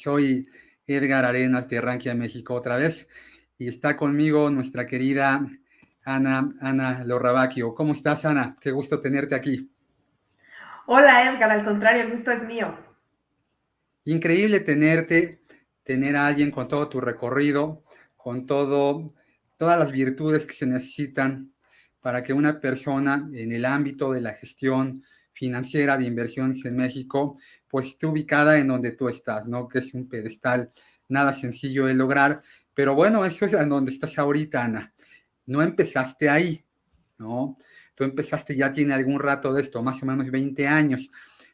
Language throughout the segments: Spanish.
Soy Edgar Arenas de Rankia, México otra vez y está conmigo nuestra querida Ana Lorrabacchio. ¿Cómo estás, Ana? Qué gusto tenerte aquí. Hola Edgar, al contrario, el gusto es mío. Increíble tener a alguien con todo tu recorrido, con todas las virtudes que se necesitan para que una persona en el ámbito de la gestión financiera de inversiones en México, pues esté ubicada en donde tú estás, ¿no? Que es un pedestal nada sencillo de lograr, pero bueno, eso es en donde estás ahorita, Ana. No empezaste ahí, ¿no? Tú empezaste ya tiene algún rato de esto, más o menos 20 años.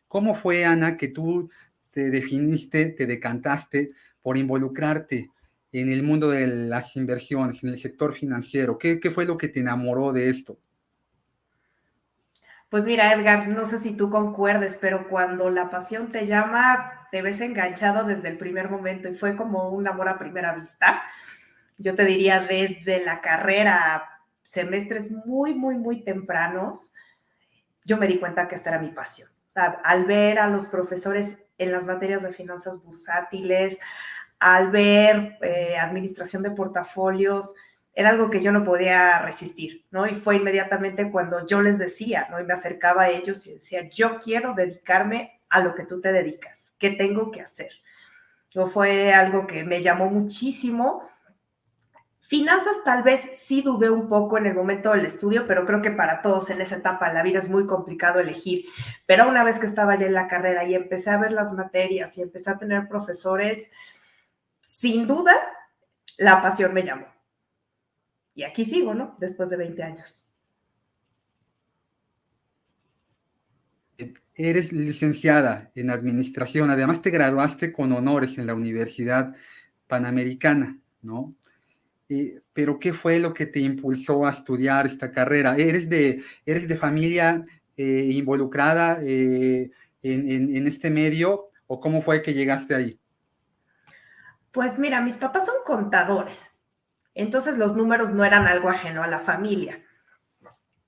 ¿Cómo fue, Ana, que tú te definiste, te decantaste por involucrarte en el mundo de las inversiones, en el sector financiero? ¿Qué fue lo que te enamoró de esto? Pues mira, Edgar, no sé si tú concuerdes, pero cuando la pasión te llama, te ves enganchado desde el primer momento y fue como un amor a primera vista. Yo te diría desde la carrera, semestres muy tempranos, yo me di cuenta que esta era mi pasión. O sea, al ver a los profesores en las materias de finanzas bursátiles, al ver administración de portafolios, era algo que yo no podía resistir, ¿no? Y fue inmediatamente cuando yo les decía, ¿no? Y me acercaba a ellos y decía, yo quiero dedicarme a lo que tú te dedicas, ¿qué tengo que hacer? Yo fue algo que me llamó muchísimo. Finanzas tal vez sí dudé un poco en el momento del estudio, pero creo que para todos en esa etapa de la vida es muy complicado elegir. Pero una vez que estaba ya en la carrera y empecé a ver las materias y empecé a tener profesores, sin duda la pasión me llamó. Y aquí sigo, ¿no? Después de 20 años. Eres licenciada en administración, además te graduaste con honores en la Universidad Panamericana, ¿no? Pero ¿qué fue lo que te impulsó a estudiar esta carrera? ¿Eres de familia involucrada en este medio o cómo fue que llegaste ahí? Pues mira, mis papás son contadores, entonces los números no eran algo ajeno a la familia.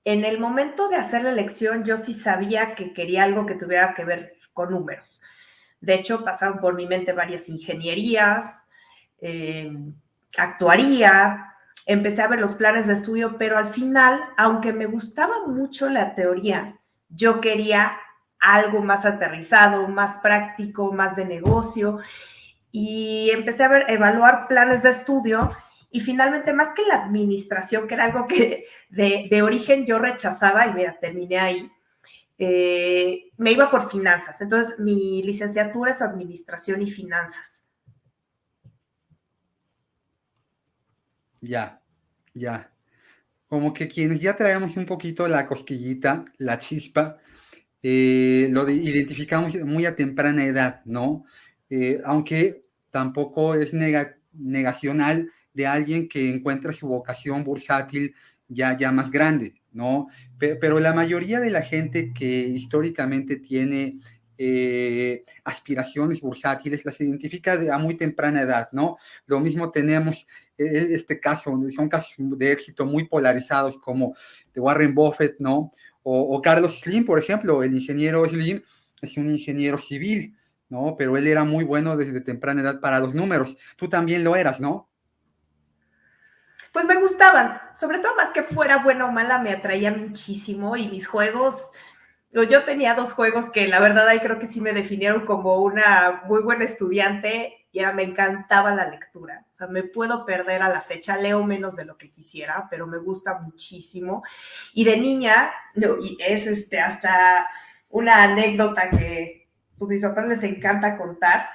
En el momento de hacer la elección, yo sí sabía que quería algo que tuviera que ver con números. De hecho, pasaron por mi mente varias ingenierías, eh, actuaría, empecé a ver los planes de estudio, pero al final, aunque me gustaba mucho la teoría, yo quería algo más aterrizado, más práctico, más de negocio, y empecé a evaluar planes de estudio y finalmente más que la administración, que era algo que de origen yo rechazaba y mira, terminé ahí, me iba por finanzas. Entonces, mi licenciatura es administración y finanzas. Ya, ya. Como que quienes ya traemos un poquito la cosquillita, la chispa, identificamos muy a temprana edad, ¿no? Aunque tampoco es negacional de alguien que encuentra su vocación bursátil ya más grande, ¿no? Pero la mayoría de la gente que históricamente tiene aspiraciones bursátiles las identifica a muy temprana edad, ¿no? Lo mismo tenemos este caso, son casos de éxito muy polarizados como de Warren Buffett, ¿no? O Carlos Slim, por ejemplo, el ingeniero Slim es un ingeniero civil, ¿no? Pero él era muy bueno desde temprana edad para los números. Tú también lo eras, ¿no? Pues me gustaban, sobre todo más que fuera buena o mala, me atraían muchísimo y mis juegos, yo tenía dos juegos que la verdad ahí creo que sí me definieron como una muy buena estudiante y era, me encantaba la lectura. O sea, me puedo perder a la fecha, leo menos de lo que quisiera, pero me gusta muchísimo. Y de niña, y es hasta una anécdota que pues mis papás les encanta contar,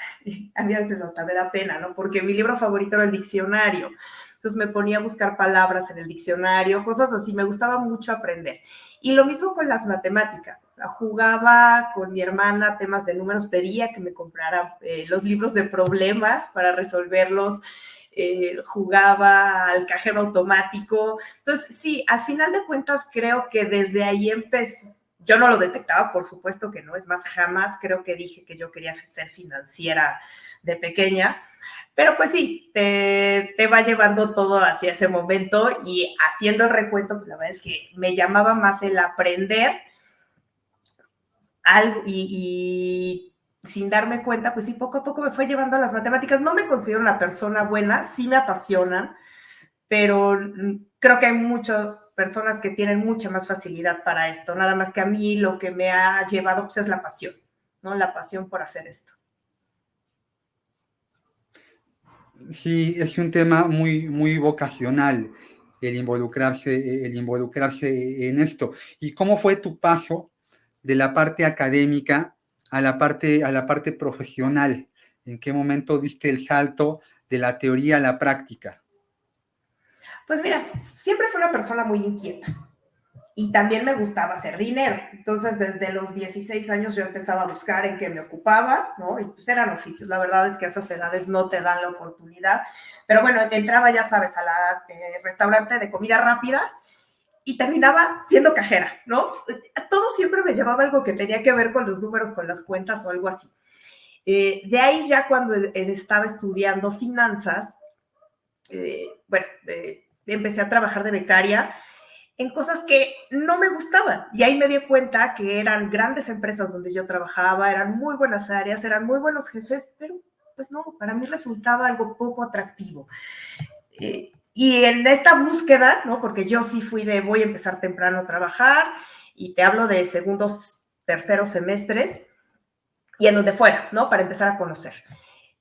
a mí a veces hasta me da pena, ¿no? Porque mi libro favorito era el diccionario. Entonces me ponía a buscar palabras en el diccionario, cosas así, me gustaba mucho aprender. Y lo mismo con las matemáticas, o sea, jugaba con mi hermana temas de números, pedía que me comprara los libros de problemas para resolverlos, jugaba al cajero automático. Entonces, sí, al final de cuentas creo que desde ahí empecé. Yo no lo detectaba, por supuesto que no, es más, jamás creo que dije que yo quería ser financiera de pequeña, pero pues sí, te va llevando todo hacia ese momento y haciendo el recuento, pues la verdad es que me llamaba más el aprender algo sin darme cuenta, pues sí, poco a poco me fue llevando a las matemáticas. No me considero una persona buena, sí me apasionan, pero creo que hay muchas personas que tienen mucha más facilidad para esto. Nada más que a mí lo que me ha llevado pues, es la pasión, ¿no? La pasión por hacer esto. Sí, es un tema muy, muy vocacional el involucrarse en esto. ¿Y cómo fue tu paso de la parte académica a la parte profesional? ¿En qué momento diste el salto de la teoría a la práctica? Pues mira, siempre fui una persona muy inquieta y también me gustaba hacer dinero. Entonces, desde los 16 años yo empezaba a buscar en qué me ocupaba, ¿no? Y pues eran oficios. La verdad es que a esas edades no te dan la oportunidad. Pero bueno, entraba, ya sabes, a la restaurante de comida rápida y terminaba siendo cajera, ¿no? Todo siempre me llevaba algo que tenía que ver con los números, con las cuentas o algo así. De ahí ya cuando estaba estudiando finanzas, bueno, empecé a trabajar de becaria en cosas que no me gustaban. Y ahí me di cuenta que eran grandes empresas donde yo trabajaba, eran muy buenas áreas, eran muy buenos jefes, pero pues no, para mí resultaba algo poco atractivo. Y en esta búsqueda, ¿no? Porque yo sí fui de voy a empezar temprano a trabajar y te hablo de segundos, terceros semestres y en donde fuera, ¿no? Para empezar a conocer.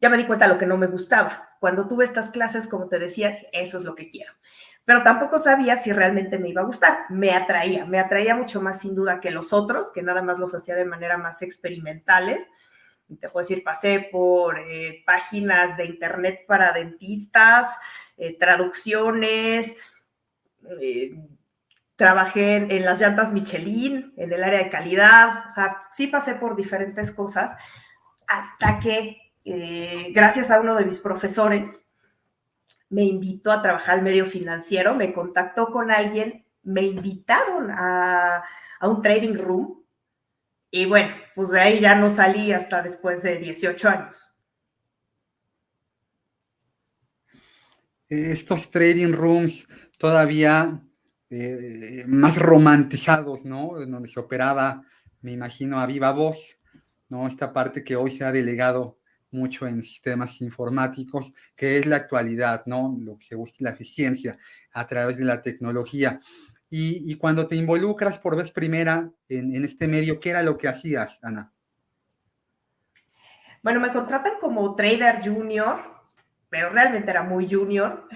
Ya me di cuenta de lo que no me gustaba. Cuando tuve estas clases, como te decía, eso es lo que quiero. Pero tampoco sabía si realmente me iba a gustar. Me atraía mucho más sin duda que los otros, que nada más los hacía de manera más experimentales. Te puedo decir, pasé por páginas de internet para dentistas, traducciones, eh, trabajé en las llantas Michelin, en el área de calidad, o sea, sí pasé por diferentes cosas hasta que, gracias a uno de mis profesores, me invitó a trabajar al medio financiero, me contactó con alguien, me invitaron a un trading room y bueno, pues de ahí ya no salí hasta después de 18 años. Estos trading rooms todavía más romantizados, ¿no? En donde se operaba, me imagino, a viva voz, ¿no? Esta parte que hoy se ha delegado mucho en sistemas informáticos, que es la actualidad, ¿no? Lo que se busca la eficiencia a través de la tecnología. Y cuando te involucras por vez primera en este medio, ¿qué era lo que hacías, Ana? Bueno, me contratan como trader junior, pero realmente era muy junior.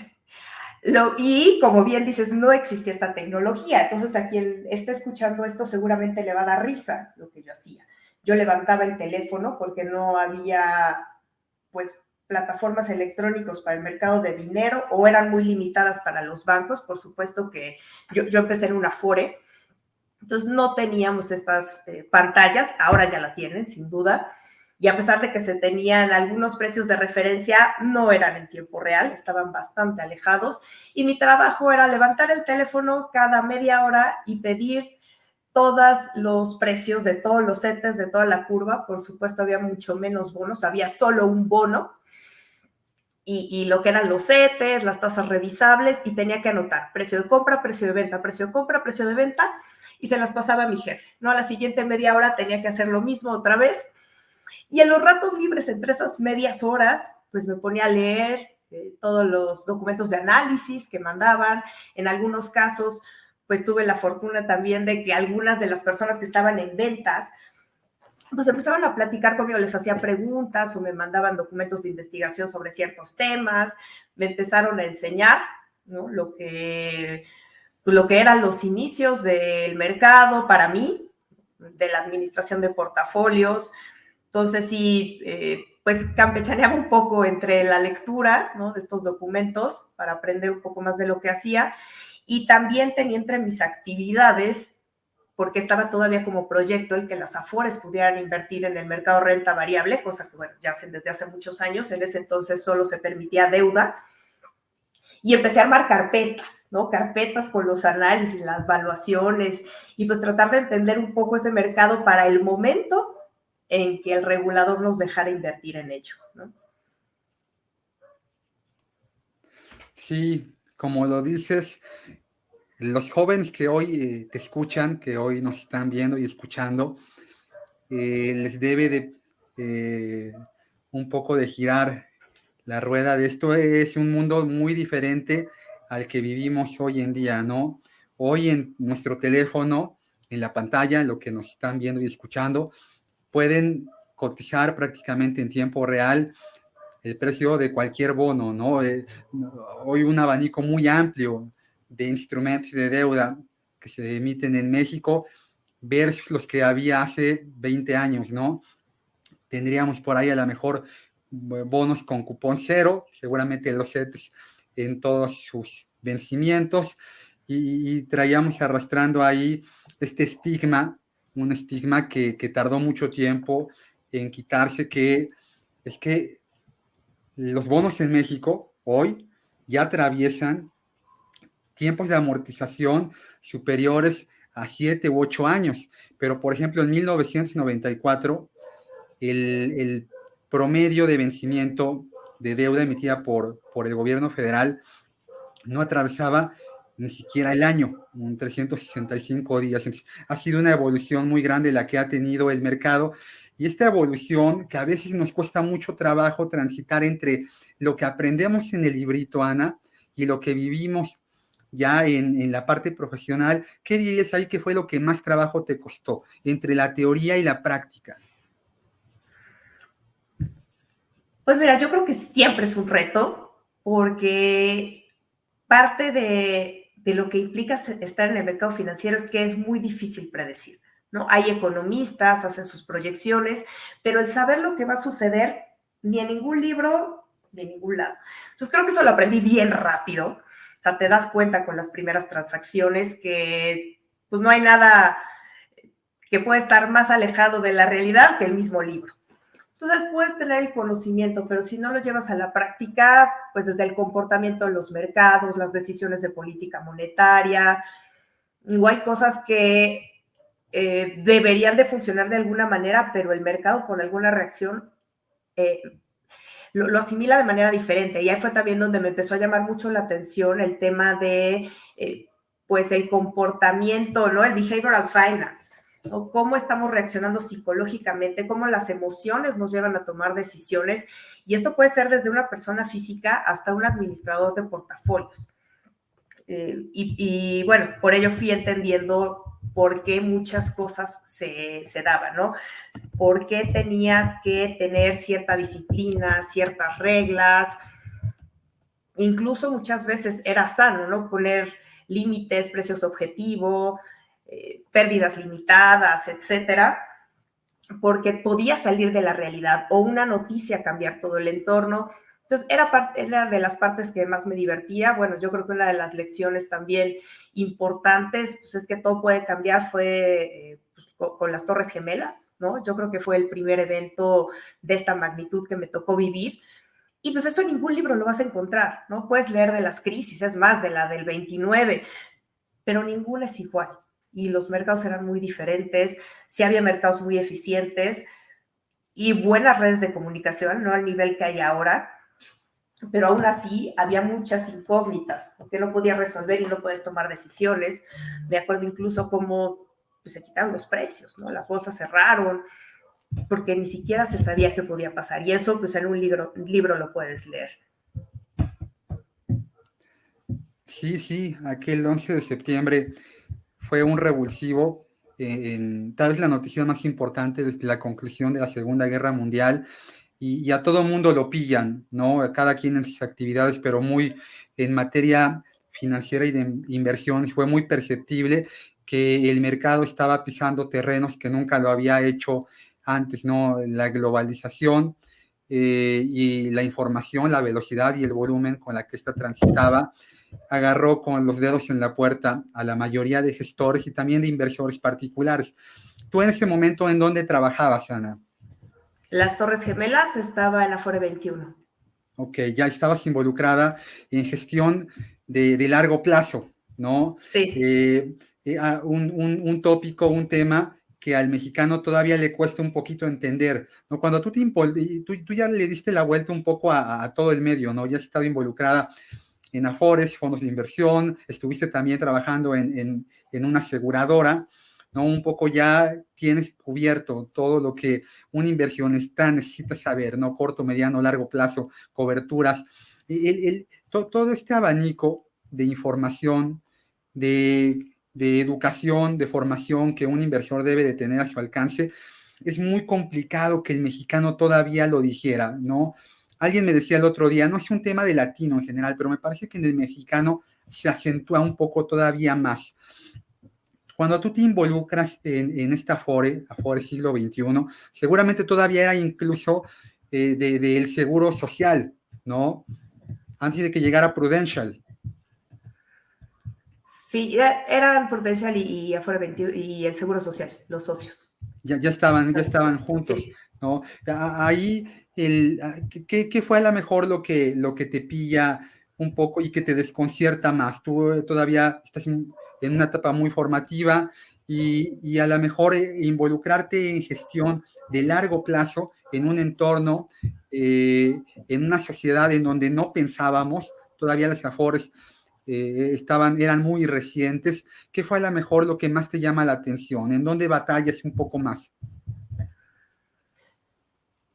Y como bien dices, no existía esta tecnología. Entonces, a quien esté escuchando esto seguramente le va a dar risa lo que yo hacía. Yo levantaba el teléfono porque no había, pues, plataformas electrónicas para el mercado de dinero o eran muy limitadas para los bancos. Por supuesto que yo empecé en una Afore, entonces no teníamos estas pantallas, ahora ya la tienen, sin duda. Y a pesar de que se tenían algunos precios de referencia, no eran en tiempo real, estaban bastante alejados. Y mi trabajo era levantar el teléfono cada media hora y pedir todos los precios de todos los CETES, de toda la curva. Por supuesto, había mucho menos bonos, había solo un bono. Y lo que eran los CETES, las tasas revisables, y tenía que anotar precio de compra, precio de venta, precio de compra, precio de venta, y se las pasaba a mi jefe, ¿no? A la siguiente media hora tenía que hacer lo mismo otra vez, y en los ratos libres, entre esas medias horas, pues me ponía a leer todos los documentos de análisis que mandaban. En algunos casos, pues tuve la fortuna también de que algunas de las personas que estaban en ventas, pues empezaban a platicar conmigo, les hacía preguntas o me mandaban documentos de investigación sobre ciertos temas, me empezaron a enseñar, ¿no? Lo que eran los inicios del mercado para mí, de la administración de portafolios. Entonces sí, pues campechaneaba un poco entre la lectura, ¿no? De estos documentos para aprender un poco más de lo que hacía, y también tenía entre mis actividades, porque estaba todavía como proyecto el que las Afores pudieran invertir en el mercado renta variable, cosa que, bueno, ya hacen desde hace muchos años. En ese entonces solo se permitía deuda. Y empecé a armar carpetas, ¿no? Carpetas con los análisis, las evaluaciones, y pues tratar de entender un poco ese mercado para el momento en que el regulador nos dejara invertir en ello, ¿no? Sí, como lo dices, los jóvenes que hoy te escuchan, que hoy nos están viendo y escuchando, les debe eh, un poco de girar la rueda de esto. Es un mundo muy diferente al que vivimos hoy en día, ¿no? Hoy en nuestro teléfono, en la pantalla, lo que nos están viendo y escuchando, pueden cotizar prácticamente en tiempo real el precio de cualquier bono, ¿no? Hoy un abanico muy amplio de instrumentos de deuda que se emiten en México versus los que había hace 20 años, ¿no? Tendríamos por ahí a lo mejor bonos con cupón cero, seguramente los CETES en todos sus vencimientos, y traíamos arrastrando ahí este estigma, un estigma que tardó mucho tiempo en quitarse, que es que los bonos en México hoy ya atraviesan tiempos de amortización superiores a 7 u 8 años, pero por ejemplo en 1994 el promedio de vencimiento de deuda emitida por el gobierno federal no atravesaba ni siquiera el año, un 365 días. Entonces, ha sido una evolución muy grande la que ha tenido el mercado, y esta evolución que a veces nos cuesta mucho trabajo transitar entre lo que aprendemos en el librito, Ana, y lo que vivimos ya en la parte profesional. ¿Qué dirías ahí que fue lo que más trabajo te costó entre la teoría y la práctica? Pues mira, yo creo que siempre es un reto, porque parte de lo que implica estar en el mercado financiero es que es muy difícil predecir, ¿no? Hay economistas, hacen sus proyecciones, pero el saber lo que va a suceder, ni en ningún libro, ni en ningún lado. Entonces creo que eso lo aprendí bien rápido. O sea, te das cuenta con las primeras transacciones que pues no hay nada que pueda estar más alejado de la realidad que el mismo libro. Entonces puedes tener el conocimiento, pero si no lo llevas a la práctica, pues desde el comportamiento de los mercados, las decisiones de política monetaria, o hay cosas que deberían de funcionar de alguna manera, pero el mercado por alguna reacción eh, lo asimila de manera diferente. Y ahí fue también donde me empezó a llamar mucho la atención el tema de, pues, el comportamiento, ¿no? El behavioral finance, ¿no? Cómo estamos reaccionando psicológicamente, cómo las emociones nos llevan a tomar decisiones. Y esto puede ser desde una persona física hasta un administrador de portafolios. Y bueno, por ello fui entendiendo por qué muchas cosas se daban, ¿no? Por qué tenías que tener cierta disciplina, ciertas reglas. Incluso muchas veces era sano, ¿no? Poner límites, precios objetivo, pérdidas limitadas, etcétera, porque podía salir de la realidad o una noticia cambiar todo el entorno. Entonces, era de las partes que más me divertía. Bueno, yo creo que una de las lecciones también importantes, pues es que todo puede cambiar, fue pues, con las Torres Gemelas, ¿no? Yo creo que fue el primer evento de esta magnitud que me tocó vivir. Y pues eso en ningún libro lo vas a encontrar, ¿no? Puedes leer de las crisis, es más, de la del 29, pero ninguna es igual. Y los mercados eran muy diferentes, sí había mercados muy eficientes y buenas redes de comunicación, no al nivel que hay ahora, pero aún así había muchas incógnitas, porque no podías resolver y no puedes tomar decisiones. Me acuerdo incluso cómo pues, se quitaron los precios, ¿no? Las bolsas cerraron, porque ni siquiera se sabía qué podía pasar. Y eso, pues en un libro lo puedes leer. Sí, sí, aquel 11 de septiembre fue un revulsivo, tal vez la noticia más importante desde la conclusión de la Segunda Guerra Mundial, y a todo mundo lo pillan, ¿no? A cada quien en sus actividades, pero muy en materia financiera y de inversiones fue muy perceptible que el mercado estaba pisando terrenos que nunca lo había hecho antes, ¿no? La globalización y la información, la velocidad y el volumen con la que esta transitaba agarró con los dedos en la puerta a la mayoría de gestores y también de inversores particulares. ¿Tú en ese momento en dónde trabajabas, Ana? Las Torres Gemelas estaba en Afore 21. Ok, ya estabas involucrada en gestión de largo plazo, ¿no? Sí. Un tópico, un tema que al mexicano todavía le cuesta un poquito entender, ¿no? Cuando tú ya le diste la vuelta un poco a todo el medio, ¿no? Ya has estado involucrada en Afores, fondos de inversión, estuviste también trabajando en una aseguradora, ¿no? Un poco ya tienes cubierto todo lo que un inversionista necesita saber, ¿no? Corto, mediano, largo plazo, coberturas. Todo este abanico de información, de educación, de formación que un inversor debe de tener a su alcance, es muy complicado que el mexicano todavía lo dijera, ¿no? Alguien me decía el otro día, no es un tema de latino en general, pero me parece que en el mexicano se acentúa un poco todavía más. Cuando tú te involucras en esta Afore siglo XXI, seguramente todavía era incluso del seguro social, ¿no? Antes de que llegara Prudential. Sí, eran Prudential y Afore 21 y el Seguro Social, los socios. Ya estaban juntos, Sí. ¿no? Ahí, ¿qué fue a lo mejor lo que te pilla un poco y que te desconcierta más? Tú todavía estás en una etapa muy formativa y a lo mejor involucrarte en gestión de largo plazo en un entorno, en una sociedad en donde no pensábamos, todavía las Afores eran muy recientes. ¿Qué fue a lo mejor lo que más te llama la atención? ¿En dónde batallas un poco más?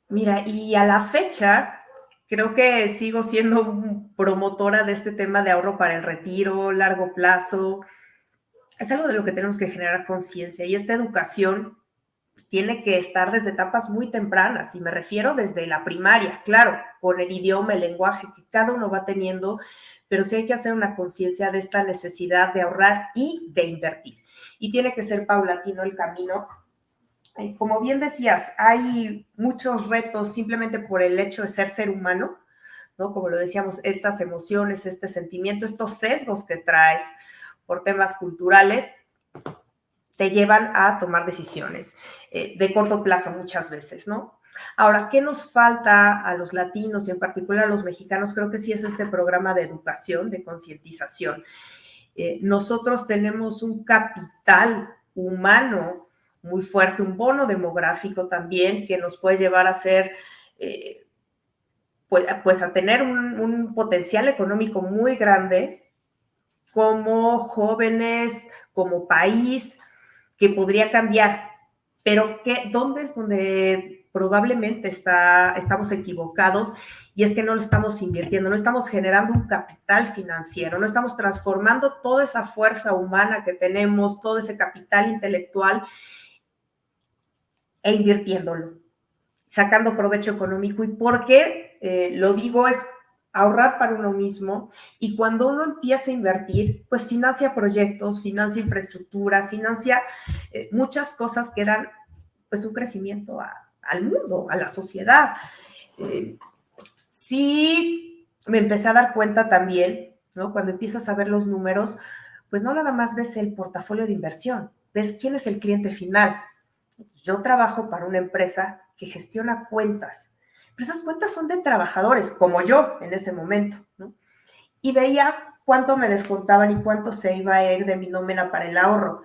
Mira, y a la fecha, creo que sigo siendo promotora de este tema de ahorro para el retiro, largo plazo. Es algo de lo que tenemos que generar conciencia y esta educación tiene que estar desde etapas muy tempranas, y me refiero desde la primaria, claro, con el idioma, el lenguaje que cada uno va teniendo, pero sí hay que hacer una conciencia de esta necesidad de ahorrar y de invertir. Y tiene que ser paulatino el camino. Como bien decías, hay muchos retos simplemente por el hecho de ser humano, ¿no? Como lo decíamos, estas emociones, este sentimiento, estos sesgos que traes por temas culturales, te llevan a tomar decisiones de corto plazo muchas veces, ¿no? Ahora, ¿qué nos falta a los latinos y en particular a los mexicanos? Creo que sí es este programa de educación, de concientización. Nosotros tenemos un capital humano muy fuerte, un bono demográfico también que nos puede llevar a ser, pues a tener un potencial económico muy grande como jóvenes, como país, que podría cambiar, pero ¿dónde es donde probablemente estamos equivocados? Y es que no lo estamos invirtiendo, no estamos generando un capital financiero, no estamos transformando toda esa fuerza humana que tenemos, todo ese capital intelectual e invirtiéndolo, sacando provecho económico. ¿Y por qué lo digo? Es ahorrar para uno mismo, y cuando uno empieza a invertir, pues financia proyectos, financia infraestructura, financia muchas cosas que dan pues un crecimiento al mundo, a la sociedad. Sí, me empecé a dar cuenta también, ¿no? Cuando empiezas a ver los números, pues no nada más ves el portafolio de inversión, ves quién es el cliente final. Yo trabajo para una empresa que gestiona cuentas, pero esas cuentas son de trabajadores, como yo en ese momento, ¿no? Y veía cuánto me descontaban y cuánto se iba a ir de mi nómina para el ahorro,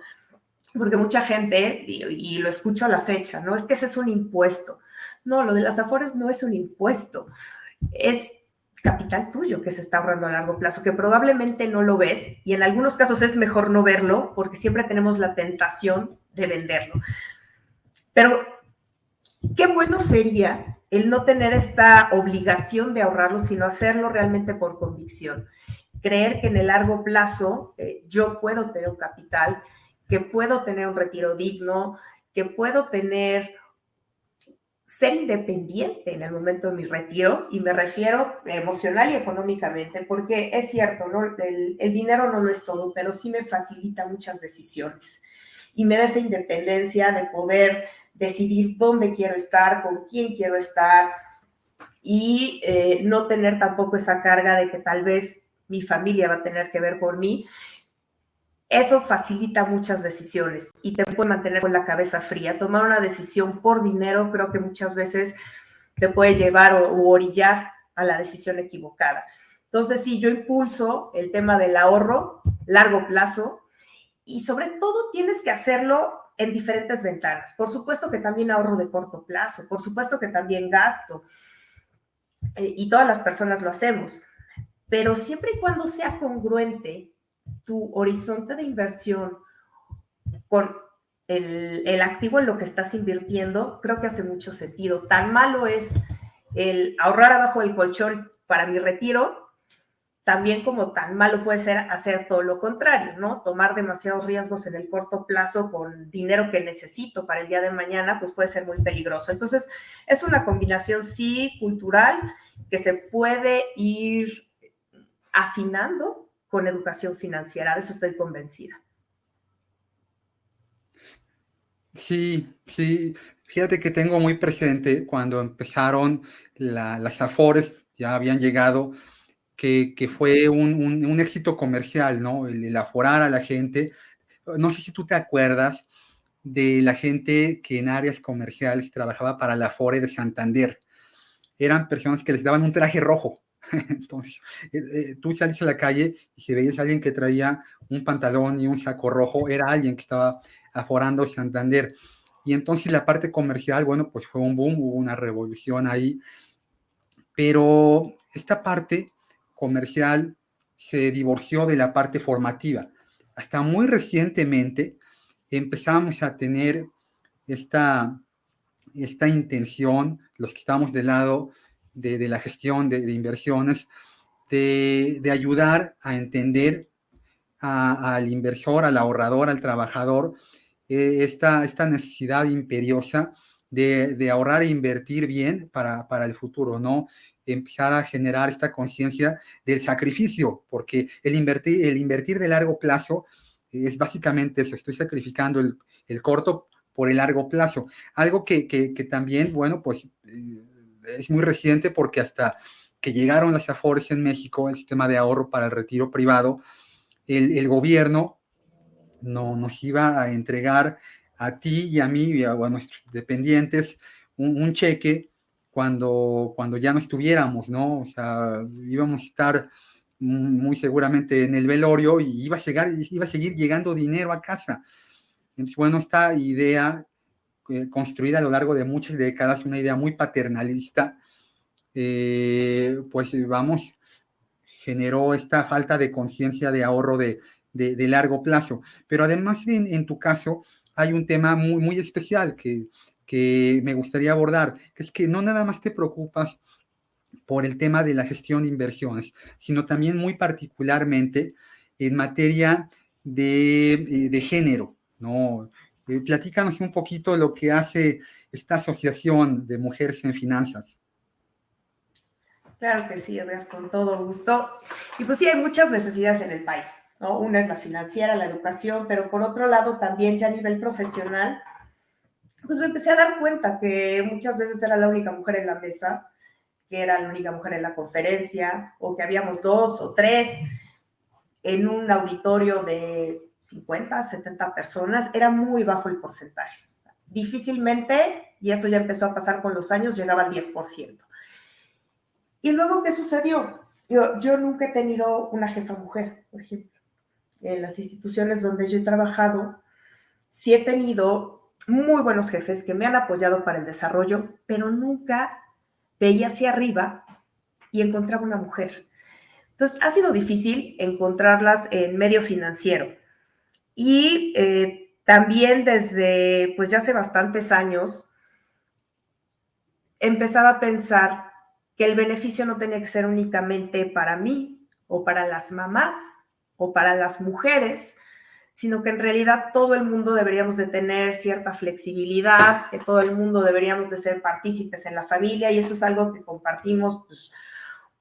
porque mucha gente, y lo escucho a la fecha, ¿no? Es que ese es un impuesto. No, lo de las Afores no es un impuesto, es capital tuyo que se está ahorrando a largo plazo, que probablemente no lo ves, y en algunos casos es mejor no verlo, porque siempre tenemos la tentación de venderlo. Pero qué bueno sería el no tener esta obligación de ahorrarlo, sino hacerlo realmente por convicción. Creer que en el largo plazo yo puedo tener un capital, que puedo tener un retiro digno, que puedo ser independiente en el momento de mi retiro, y me refiero emocional y económicamente, porque es cierto, ¿no? El dinero no lo es todo, pero sí me facilita muchas decisiones y me da esa independencia de poder decidir dónde quiero estar, con quién quiero estar, y no tener tampoco esa carga de que tal vez mi familia va a tener que ver por mí. Eso facilita muchas decisiones y te puede mantener con la cabeza fría. Tomar una decisión por dinero creo que muchas veces te puede llevar o orillar a la decisión equivocada. Entonces, sí, yo impulso el tema del ahorro largo plazo, y sobre todo tienes que hacerlo en diferentes ventanas. Por supuesto que también ahorro de corto plazo, por supuesto que también gasto, y todas las personas lo hacemos, pero siempre y cuando sea congruente tu horizonte de inversión con el activo en lo que estás invirtiendo, creo que hace mucho sentido. Tan malo es el ahorrar abajo del colchón para mi retiro, también como tan malo puede ser hacer todo lo contrario, ¿no? Tomar demasiados riesgos en el corto plazo con dinero que necesito para el día de mañana, pues puede ser muy peligroso. Entonces, es una combinación, sí, cultural, que se puede ir afinando con educación financiera, de eso estoy convencida. Sí, sí. Fíjate que tengo muy presente cuando empezaron las Afores, ya habían llegado, que fue un éxito comercial, ¿no? El aforar a la gente. No sé si tú te acuerdas de la gente que en áreas comerciales trabajaba para la Afore de Santander. Eran personas que les daban un traje rojo. Entonces, tú sales a la calle y si veías a alguien que traía un pantalón y un saco rojo, era alguien que estaba aforando Santander. Y entonces la parte comercial, bueno, pues fue un boom, hubo una revolución ahí, pero esta parte comercial se divorció de la parte formativa. Hasta muy recientemente empezamos a tener esta, esta intención, los que estamos del lado de la gestión de inversiones, de ayudar a entender al inversor, al ahorrador, al trabajador, esta necesidad imperiosa de ahorrar e invertir bien para el futuro, ¿no? Empezar a generar esta conciencia del sacrificio, porque el invertir de largo plazo es básicamente eso, estoy sacrificando el corto por el largo plazo. Algo que también, bueno, pues es muy reciente porque hasta que llegaron las Afores en México, el sistema de ahorro para el retiro privado, el gobierno no, nos iba a entregar a ti y a mí y a nuestros dependientes un cheque cuando ya no estuviéramos, ¿no? O sea, íbamos a estar muy seguramente en el velorio y iba a seguir llegando dinero a casa. Entonces, bueno, esta idea construida a lo largo de muchas décadas, una idea muy paternalista, pues vamos, generó esta falta de conciencia de ahorro de largo plazo. Pero además en tu caso hay un tema muy especial que me gustaría abordar, que es que no nada más te preocupas por el tema de la gestión de inversiones, sino también muy particularmente en materia de género, ¿no? Platícanos un poquito lo que hace esta asociación de mujeres en finanzas. Claro que sí, Edgar, con todo gusto. Y pues sí, hay muchas necesidades en el país, ¿no? Una es la financiera, la educación, pero por otro lado también ya a nivel profesional, pues me empecé a dar cuenta que muchas veces era la única mujer en la mesa, que era la única mujer en la conferencia, o que habíamos dos o tres en un auditorio de 50, 70 personas, era muy bajo el porcentaje. Difícilmente, y eso ya empezó a pasar con los años, llegaba al 10%. Y luego, ¿qué sucedió? Yo nunca he tenido una jefa mujer, por ejemplo. En las instituciones donde yo he trabajado, sí he tenido muy buenos jefes que me han apoyado para el desarrollo, pero nunca veía hacia arriba y encontraba una mujer. Entonces, ha sido difícil encontrarlas en medio financiero. Y también desde, pues ya hace bastantes años, empezaba a pensar que el beneficio no tenía que ser únicamente para mí o para las mamás o para las mujeres, sino que en realidad todo el mundo deberíamos de tener cierta flexibilidad, que todo el mundo deberíamos de ser partícipes en la familia, y esto es algo que compartimos pues,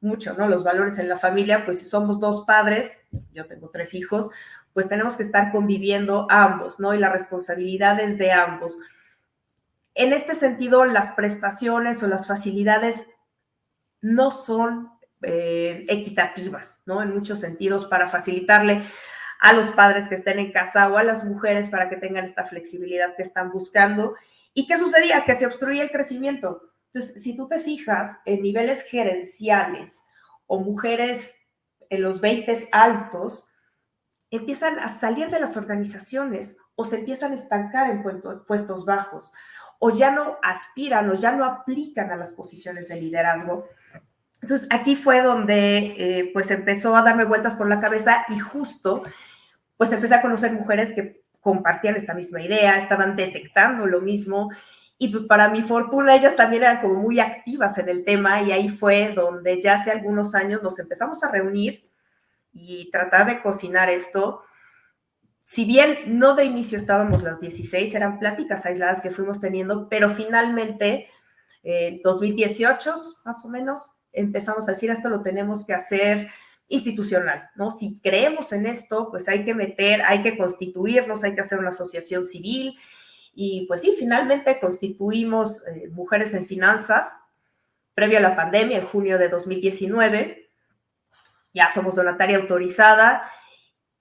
mucho, ¿no? Los valores en la familia, pues si somos dos padres, yo tengo tres hijos, pues tenemos que estar conviviendo ambos, ¿no? Y la responsabilidad es de ambos. En este sentido, las prestaciones o las facilidades no son equitativas, ¿no? En muchos sentidos, para facilitarle a los padres que estén en casa o a las mujeres para que tengan esta flexibilidad que están buscando. ¿Y qué sucedía? Que se obstruía el crecimiento. Entonces, si tú te fijas en niveles gerenciales o mujeres en los 20 altos, empiezan a salir de las organizaciones o se empiezan a estancar en puestos bajos o ya no aspiran o ya no aplican a las posiciones de liderazgo. Entonces, aquí fue donde pues empezó a darme vueltas por la cabeza y justo pues empecé a conocer mujeres que compartían esta misma idea, estaban detectando lo mismo, y para mi fortuna ellas también eran como muy activas en el tema, y ahí fue donde ya hace algunos años nos empezamos a reunir y tratar de cocinar esto. Si bien no de inicio estábamos las 16, eran pláticas aisladas que fuimos teniendo, pero finalmente, en 2018 más o menos, empezamos a decir, esto lo tenemos que hacer institucional, ¿no? Si creemos en esto, pues hay que meter, hay que constituirnos, hay que hacer una asociación civil, y pues sí, finalmente constituimos Mujeres en Finanzas, previo a la pandemia, en junio de 2019, ya somos donataria autorizada,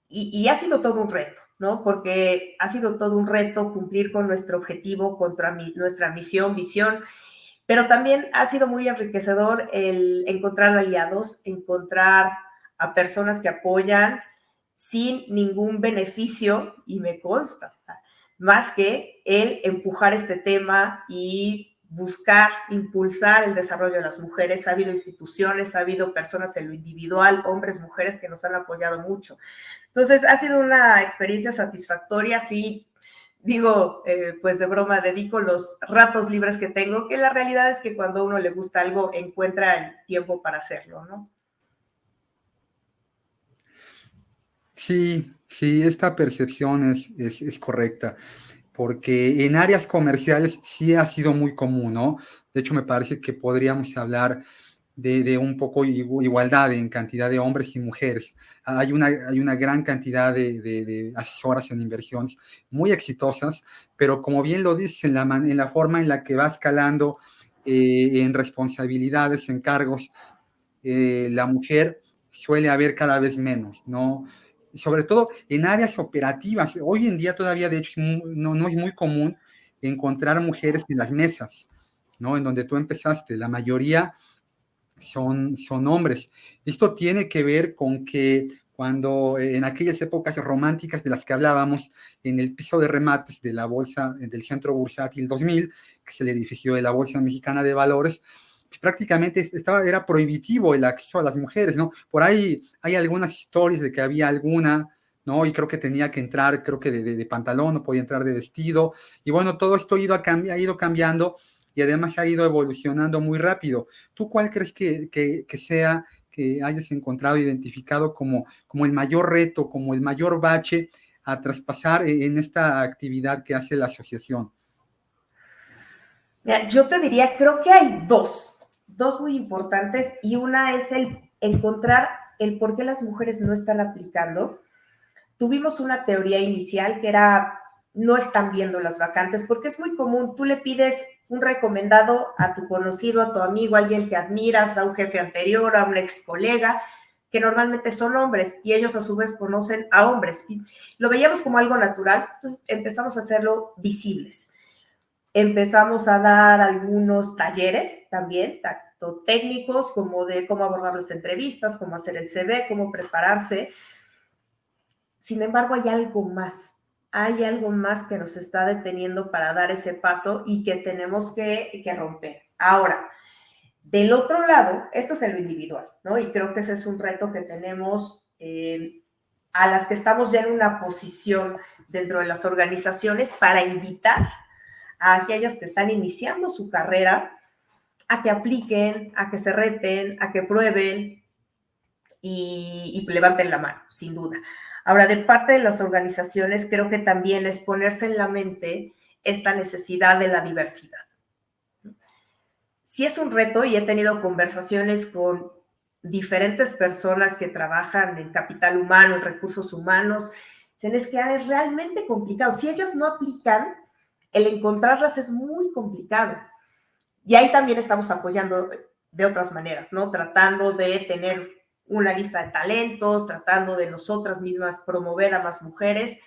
y ha sido todo un reto, ¿no? Porque ha sido todo un reto cumplir con nuestro objetivo, contra nuestra misión, visión, pero también ha sido muy enriquecedor el encontrar aliados, encontrar a personas que apoyan sin ningún beneficio, y me consta, más que el empujar este tema y buscar, impulsar el desarrollo de las mujeres. Ha habido instituciones, ha habido personas en lo individual, hombres, mujeres que nos han apoyado mucho. Entonces, ha sido una experiencia satisfactoria, sí, digo, pues de broma, dedico los ratos libres que tengo, que la realidad es que cuando a uno le gusta algo, encuentra el tiempo para hacerlo, ¿no? Sí, sí, esta percepción es correcta, porque en áreas comerciales sí ha sido muy común, ¿no? De hecho, me parece que podríamos hablar de un poco igualdad en cantidad de hombres y mujeres. Hay una gran cantidad de asesoras en inversiones muy exitosas, pero como bien lo dices, en la forma en la que va escalando en responsabilidades, en cargos, la mujer suele haber cada vez menos, ¿no? Sobre todo en áreas operativas. Hoy en día todavía, de hecho, no es muy común encontrar mujeres en las mesas, ¿no? En donde tú empezaste. La mayoría son hombres. Esto tiene que ver con que cuando en aquellas épocas románticas de las que hablábamos, en el piso de remates de la bolsa, del Centro Bursátil 2000, que es el edificio de la Bolsa Mexicana de Valores, pues prácticamente era prohibitivo el acceso a las mujeres, ¿no? Por ahí hay algunas historias de que había alguna, ¿no? Y creo que tenía que entrar, creo que de pantalón, no podía entrar de vestido. Y bueno, todo esto ha ido cambiando y además ha ido evolucionando muy rápido. ¿Tú cuál crees que sea, que hayas encontrado, identificado como el mayor reto, como el mayor bache a traspasar en esta actividad que hace la asociación? Mira, yo te diría, creo que hay dos muy importantes, y una es el encontrar el por qué las mujeres no están aplicando. Tuvimos una teoría inicial que era, no están viendo las vacantes, porque es muy común, tú le pides un recomendado a tu conocido, a tu amigo, a alguien que admiras, a un jefe anterior, a un ex colega, que normalmente son hombres, y ellos a su vez conocen a hombres. Y lo veíamos como algo natural, entonces empezamos a hacerlo visibles. Empezamos a dar algunos talleres también, tanto técnicos como de cómo abordar las entrevistas, cómo hacer el CV, cómo prepararse. Sin embargo, hay algo más que nos está deteniendo para dar ese paso y que tenemos que romper. Ahora, del otro lado, esto es en lo individual, ¿no? Y creo que ese es un reto que tenemos a las que estamos ya en una posición dentro de las organizaciones, para invitar a aquellas que están iniciando su carrera a que apliquen, a que se reten, a que prueben y levanten la mano, sin duda. Ahora, de parte de las organizaciones, creo que también es ponerse en la mente esta necesidad de la diversidad. Sí es un reto, y he tenido conversaciones con diferentes personas que trabajan en capital humano, en recursos humanos. Es que es realmente complicado. Si ellas no aplican, el encontrarlas es muy complicado. Y ahí también estamos apoyando de otras maneras, ¿no? Tratando de tener una lista de talentos, tratando de nosotras mismas promover a más mujeres.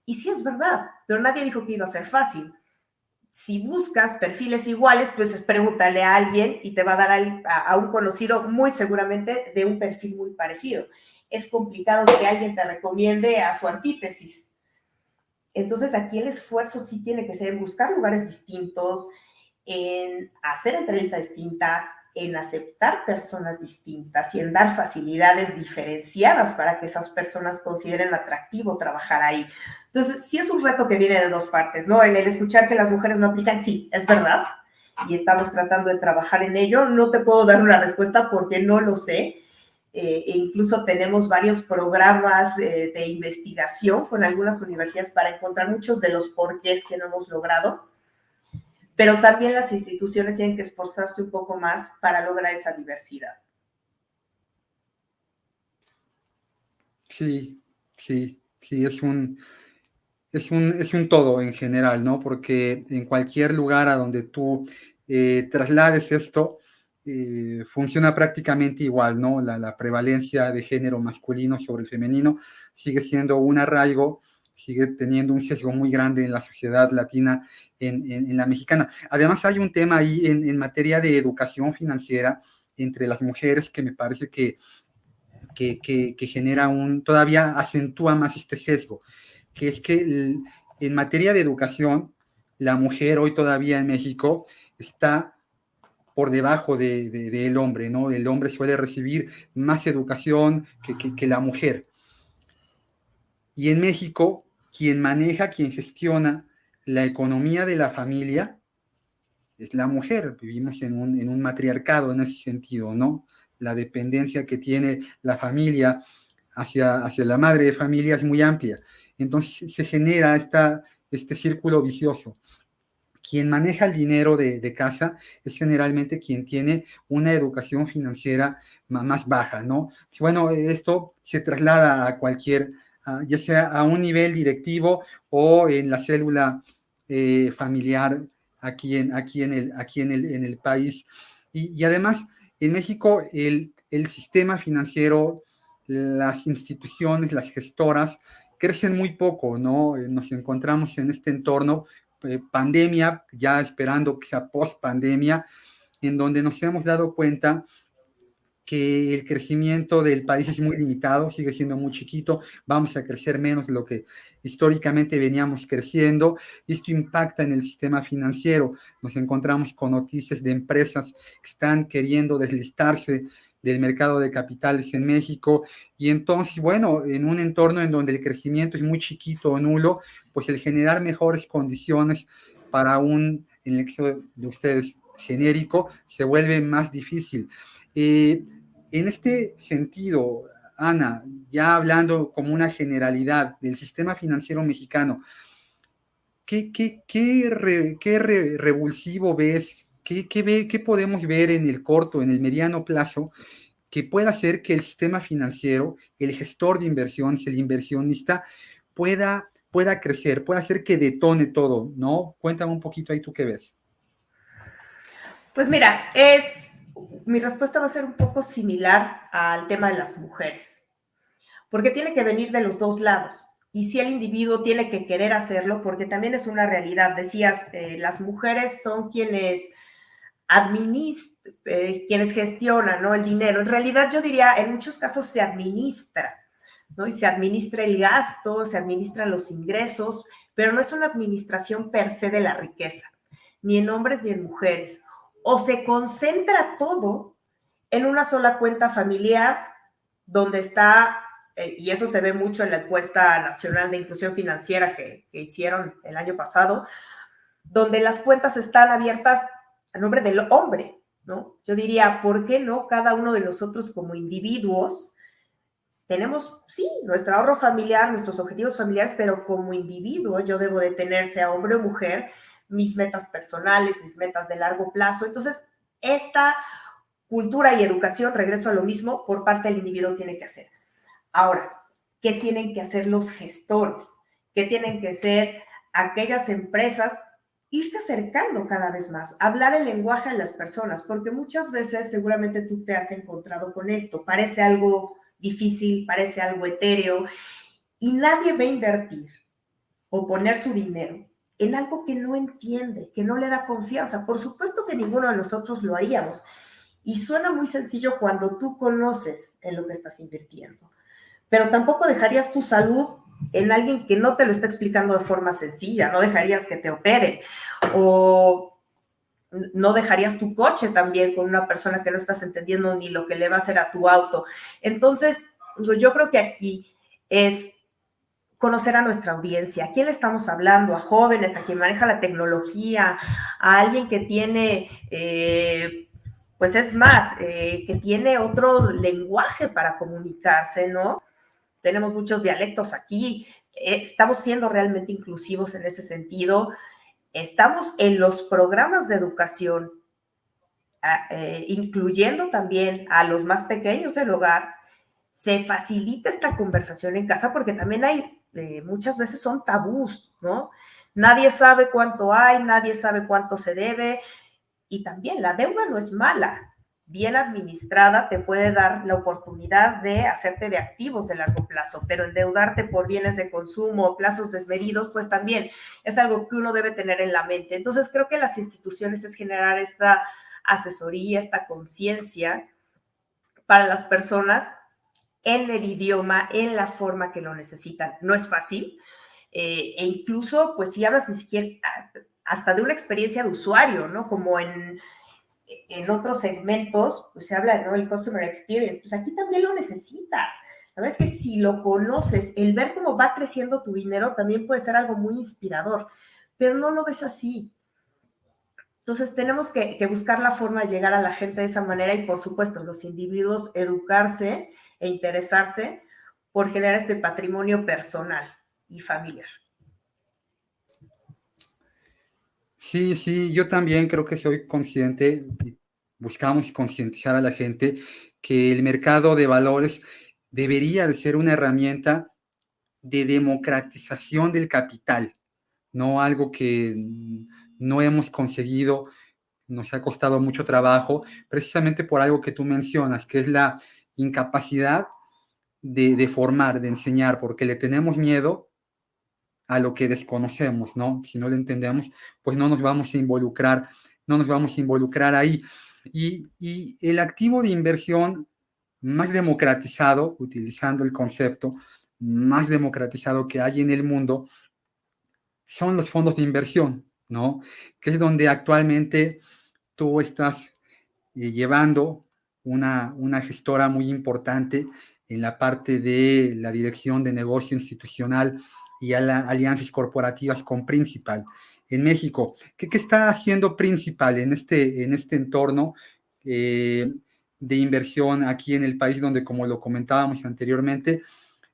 Y sí es verdad, pero nadie dijo que iba a ser fácil. Si buscas perfiles iguales, pues pregúntale a alguien y te va a dar a un conocido muy seguramente de un perfil muy parecido. Es complicado que alguien te recomiende a su antítesis. Entonces aquí el esfuerzo sí tiene que ser en buscar lugares distintos, en hacer entrevistas distintas, en aceptar personas distintas y en dar facilidades diferenciadas para que esas personas consideren atractivo trabajar ahí. Entonces, sí es un reto que viene de dos partes, ¿no? En el escuchar que las mujeres no aplican, sí, es verdad, y estamos tratando de trabajar en ello. No te puedo dar una respuesta porque no lo sé. E incluso tenemos varios programas de investigación con algunas universidades para encontrar muchos de los porqués que no hemos logrado, pero también las instituciones tienen que esforzarse un poco más para lograr esa diversidad. Sí, sí, sí, es un todo en general, ¿no? Porque en cualquier lugar a donde tú traslades esto, funciona prácticamente igual, ¿no? La prevalencia de género masculino sobre el femenino sigue siendo un arraigo, sigue teniendo un sesgo muy grande en la sociedad latina, en la mexicana. Además, hay un tema ahí en materia de educación financiera entre las mujeres que me parece que genera todavía acentúa más este sesgo, que es que en materia de educación, la mujer hoy todavía en México está por debajo del hombre, ¿no? El hombre suele recibir más educación que la mujer. Y en México, quien maneja, quien gestiona la economía de la familia es la mujer. Vivimos en un matriarcado en ese sentido, ¿no? La dependencia que tiene la familia hacia la madre de familia es muy amplia. Entonces se genera este círculo vicioso. Quien maneja el dinero de casa es generalmente quien tiene una educación financiera más baja, ¿no? Bueno, esto se traslada a ya sea a un nivel directivo o en la célula familiar aquí en el país. Y además, en México, el sistema financiero, las instituciones, las gestoras, crecen muy poco, ¿no? Nos encontramos en este entorno pandemia, ya esperando que sea post pandemia, en donde nos hemos dado cuenta que el crecimiento del país es muy limitado, sigue siendo muy chiquito, vamos a crecer menos de lo que históricamente veníamos creciendo. Esto impacta en el sistema financiero. Nos encontramos con noticias de empresas que están queriendo deslistarse del mercado de capitales en México, y entonces, bueno, en un entorno en donde el crecimiento es muy chiquito o nulo, pues el generar mejores condiciones para en el caso de ustedes, genérico, se vuelve más difícil. En este sentido, Ana, ya hablando como una generalidad del sistema financiero mexicano, ¿qué revulsivo ves? ¿Qué podemos ver en el corto, en el mediano plazo, que pueda hacer que el sistema financiero, el gestor de inversiones, el inversionista, pueda crecer, pueda hacer que detone todo, ¿no? Cuéntame un poquito ahí tú qué ves. Pues mira, mi respuesta va a ser un poco similar al tema de las mujeres, porque tiene que venir de los dos lados. Y si el individuo tiene que querer hacerlo, porque también es una realidad. Decías, las mujeres son quienes quienes gestionan, ¿no?, el dinero. En realidad yo diría, en muchos casos se administra, ¿no? Y se administra el gasto, se administran los ingresos, pero no es una administración per se de la riqueza, ni en hombres ni en mujeres. O se concentra todo en una sola cuenta familiar donde está, y eso se ve mucho en la encuesta nacional de inclusión financiera que hicieron el año pasado, donde las cuentas están abiertas a nombre del hombre, ¿no? Yo diría, ¿por qué no cada uno de nosotros como individuos tenemos, sí, nuestro ahorro familiar, nuestros objetivos familiares, pero como individuo yo debo de tener, sea hombre o mujer, mis metas personales, mis metas de largo plazo? Entonces, esta cultura y educación, regreso a lo mismo, por parte del individuo tiene que hacer. Ahora, ¿qué tienen que hacer los gestores? ¿Qué tienen que hacer aquellas empresas? Irse acercando cada vez más, hablar el lenguaje de las personas, porque muchas veces seguramente tú te has encontrado con esto, parece algo difícil, parece algo etéreo, y nadie va a invertir o poner su dinero en algo que no entiende, que no le da confianza. Por supuesto que ninguno de nosotros lo haríamos, y suena muy sencillo cuando tú conoces en lo que estás invirtiendo, pero tampoco dejarías tu salud en alguien que no te lo está explicando de forma sencilla, no dejarías que te opere, o no dejarías tu coche también con una persona que no estás entendiendo ni lo que le va a hacer a tu auto. Entonces, yo creo que aquí es conocer a nuestra audiencia, a quién le estamos hablando, a jóvenes, a quien maneja la tecnología, a alguien que tiene, pues es más, que tiene otro lenguaje para comunicarse, ¿no? Tenemos muchos dialectos aquí, estamos siendo realmente inclusivos en ese sentido, estamos en los programas de educación, incluyendo también a los más pequeños del hogar, se facilita esta conversación en casa porque también hay, muchas veces son tabús, ¿no? Nadie sabe cuánto hay, nadie sabe cuánto se debe y también la deuda no es mala. Bien administrada te puede dar la oportunidad de hacerte de activos de largo plazo, pero endeudarte por bienes de consumo, plazos desmedidos, pues también es algo que uno debe tener en la mente. Entonces creo que las instituciones es generar esta asesoría, esta conciencia para las personas en el idioma, en la forma que lo necesitan. No es fácil. E incluso, pues si hablas ni siquiera hasta de una experiencia de usuario, ¿no? Como en otros segmentos, pues se habla, ¿no? El customer experience, pues aquí también lo necesitas. La verdad es que si lo conoces, el ver cómo va creciendo tu dinero también puede ser algo muy inspirador, pero no lo ves así. Entonces tenemos que buscar la forma de llegar a la gente de esa manera y por supuesto los individuos educarse e interesarse por generar este patrimonio personal y familiar. Sí, sí, yo también creo que soy consciente y buscamos concientizar a la gente que el mercado de valores debería de ser una herramienta de democratización del capital, no algo que no hemos conseguido, nos ha costado mucho trabajo, precisamente por algo que tú mencionas, que es la incapacidad de formar, de enseñar, porque le tenemos miedo a lo que desconocemos, ¿no? Si no lo entendemos, pues no nos vamos a involucrar, no nos vamos a involucrar ahí. Y el activo de inversión más democratizado, utilizando el concepto más democratizado que hay en el mundo, son los fondos de inversión, ¿no? Que es donde actualmente tú estás llevando una gestora muy importante en la parte de la dirección de negocio institucional y a las alianzas corporativas con Principal en México. ¿Qué está haciendo Principal en este entorno de inversión aquí en el país donde, como lo comentábamos anteriormente,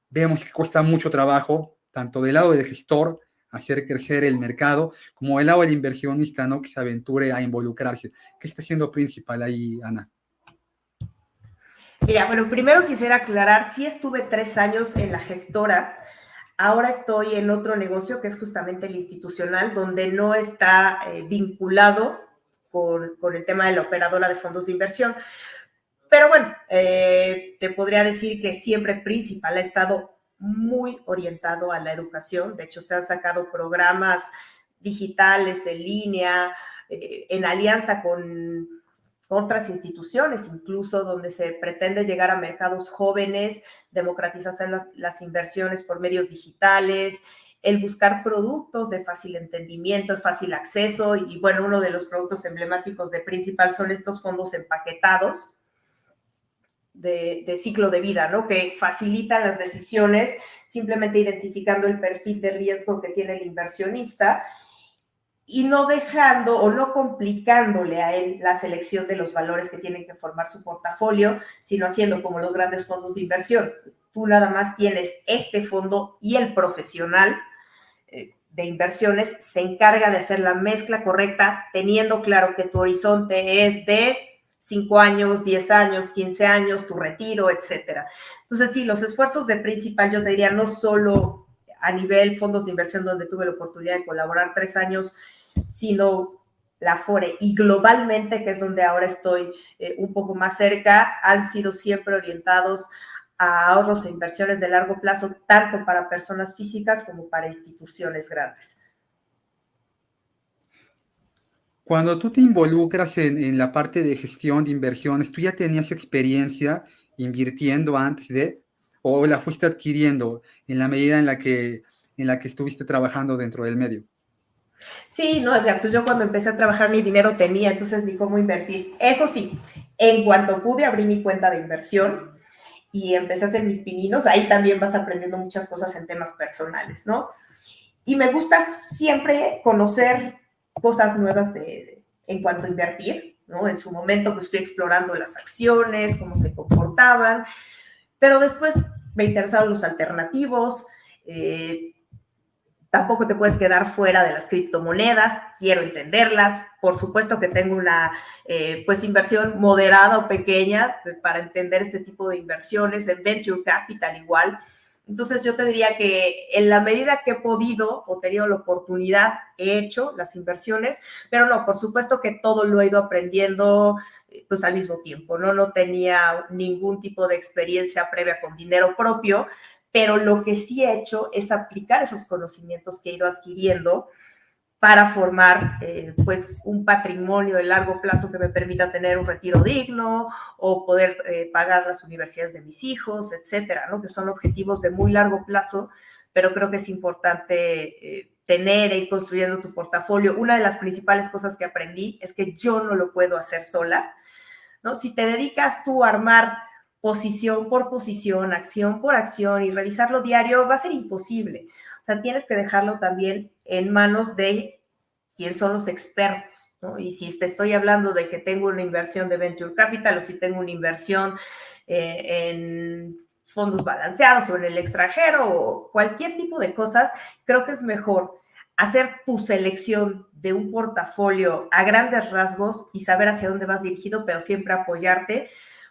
vemos que cuesta mucho trabajo, tanto del lado del gestor, hacer crecer el mercado, como del lado del inversionista, ¿no? Que se aventure a involucrarse. ¿Qué está haciendo Principal ahí, Ana? Mira, bueno, primero quisiera aclarar, sí estuve 3 años en la gestora, ahora estoy en otro negocio que es justamente el institucional, donde no está vinculado con el tema de la operadora de fondos de inversión. Pero bueno, te podría decir que siempre Principal ha estado muy orientado a la educación. De hecho, se han sacado programas digitales en línea, en alianza con otras instituciones, incluso donde se pretende llegar a mercados jóvenes, democratizar las inversiones por medios digitales, el buscar productos de fácil entendimiento, de fácil acceso. Y bueno, uno de los productos emblemáticos de Principal son estos fondos empaquetados, de ciclo de vida, ¿no? Que facilitan las decisiones simplemente identificando el perfil de riesgo que tiene el inversionista y no dejando o no complicándole a él la selección de los valores que tienen que formar su portafolio, sino haciendo como los grandes fondos de inversión. Tú nada más tienes este fondo y el profesional de inversiones se encarga de hacer la mezcla correcta, teniendo claro que tu horizonte es de 5 años, 10 años, 15 años, tu retiro, etcétera. Entonces, sí, los esfuerzos de Principal, yo te diría, no solo a nivel fondos de inversión, donde tuve la oportunidad de colaborar 3 años, sino la FORE y globalmente, que es donde ahora estoy un poco más cerca, han sido siempre orientados a ahorros e inversiones de largo plazo, tanto para personas físicas como para instituciones grandes. Cuando tú te involucras en la parte de gestión de inversiones, ¿tú ya tenías experiencia invirtiendo antes de, o la fuiste adquiriendo en la medida en la que estuviste trabajando dentro del medio? Sí, no, Edgar, pues yo cuando empecé a trabajar mi dinero tenía, entonces ni cómo invertir. Eso sí, en cuanto pude abrí mi cuenta de inversión y empecé a hacer mis pininos, ahí también vas aprendiendo muchas cosas en temas personales, ¿no? Y me gusta siempre conocer cosas nuevas en cuanto a invertir, ¿no? En su momento pues fui explorando las acciones, cómo se comportaban, pero después me interesaron los alternativos, tampoco te puedes quedar fuera de las criptomonedas, quiero entenderlas, por supuesto que tengo una pues inversión moderada o pequeña para entender este tipo de inversiones, en Venture Capital igual. Entonces yo te diría que en la medida que he podido o tenido la oportunidad, he hecho las inversiones, pero no, por supuesto que todo lo he ido aprendiendo pues al mismo tiempo, ¿no? No tenía ningún tipo de experiencia previa con dinero propio, pero lo que sí he hecho es aplicar esos conocimientos que he ido adquiriendo para formar pues un patrimonio de largo plazo que me permita tener un retiro digno o poder pagar las universidades de mis hijos, etcétera, ¿no? Que son objetivos de muy largo plazo, pero creo que es importante tener e ir construyendo tu portafolio. Una de las principales cosas que aprendí es que yo no lo puedo hacer sola, ¿no? Si te dedicas tú a armar posición por posición, acción por acción y revisarlo diario, va a ser imposible. O sea, tienes que dejarlo también en manos de quién son los expertos, ¿no? Y si te estoy hablando de que tengo una inversión de Venture Capital o si tengo una inversión en fondos balanceados o en el extranjero o cualquier tipo de cosas, creo que es mejor hacer tu selección de un portafolio a grandes rasgos y saber hacia dónde vas dirigido, pero siempre apoyarte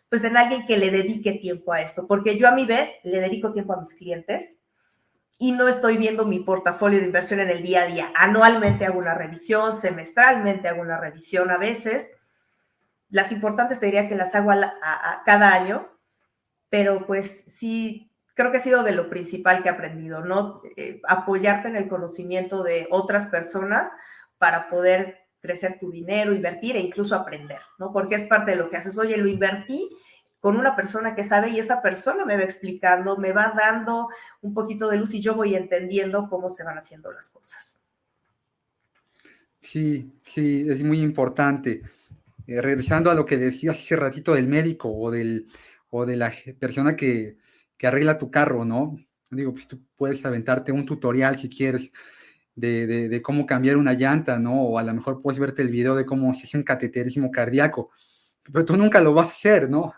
pues en alguien que le dedique tiempo a esto, porque yo a mi vez le dedico tiempo a mis clientes y no estoy viendo mi portafolio de inversión en el día a día. Anualmente hago una revisión, semestralmente hago una revisión a veces. Las importantes te diría que las hago a cada año, pero pues sí, creo que ha sido de lo principal que he aprendido, ¿no? Apoyarte en el conocimiento de otras personas para poder crecer tu dinero, invertir e incluso aprender, ¿no? Porque es parte de lo que haces. Oye, lo invertí con una persona que sabe y esa persona me va explicando, me va dando un poquito de luz y yo voy entendiendo cómo se van haciendo las cosas. Sí, sí, es muy importante. Regresando a lo que decías hace ratito del médico o de la persona que arregla tu carro, ¿no? Digo, pues tú puedes aventarte un tutorial si quieres de cómo cambiar una llanta, ¿no? O a lo mejor puedes verte el video de cómo se hace un cateterismo cardíaco, pero tú nunca lo vas a hacer, ¿no?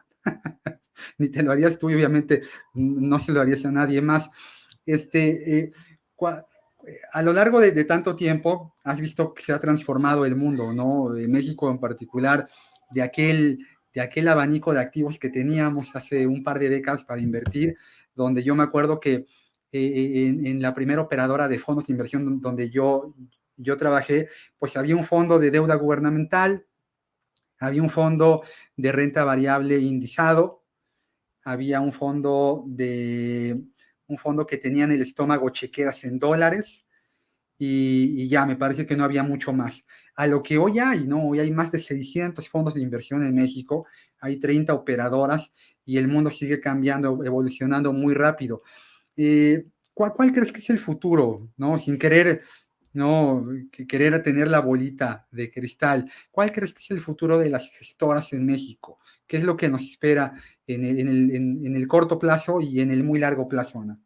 Ni te lo harías tú y obviamente no se lo harías a nadie más. A lo largo de tanto tiempo has visto que se ha transformado el mundo, ¿no? México en particular, de aquel abanico de activos que teníamos hace un par de décadas para invertir, donde yo me acuerdo que en la primera operadora de fondos de inversión donde yo trabajé, pues había un fondo de deuda gubernamental, había un fondo de renta variable indizado, había un fondo que tenía en el estómago chequeras en dólares y ya, me parece que no había mucho más. A lo que hoy hay, ¿no? Hoy hay más de 600 fondos de inversión en México, hay 30 operadoras y el mundo sigue cambiando, evolucionando muy rápido. ¿Cuál crees que es el futuro, ¿no? Sin querer, no, querer tener la bolita de cristal, ¿cuál crees que es el futuro de las gestoras en México? ¿Qué es lo que nos espera en el corto plazo y en el muy largo plazo, Ana?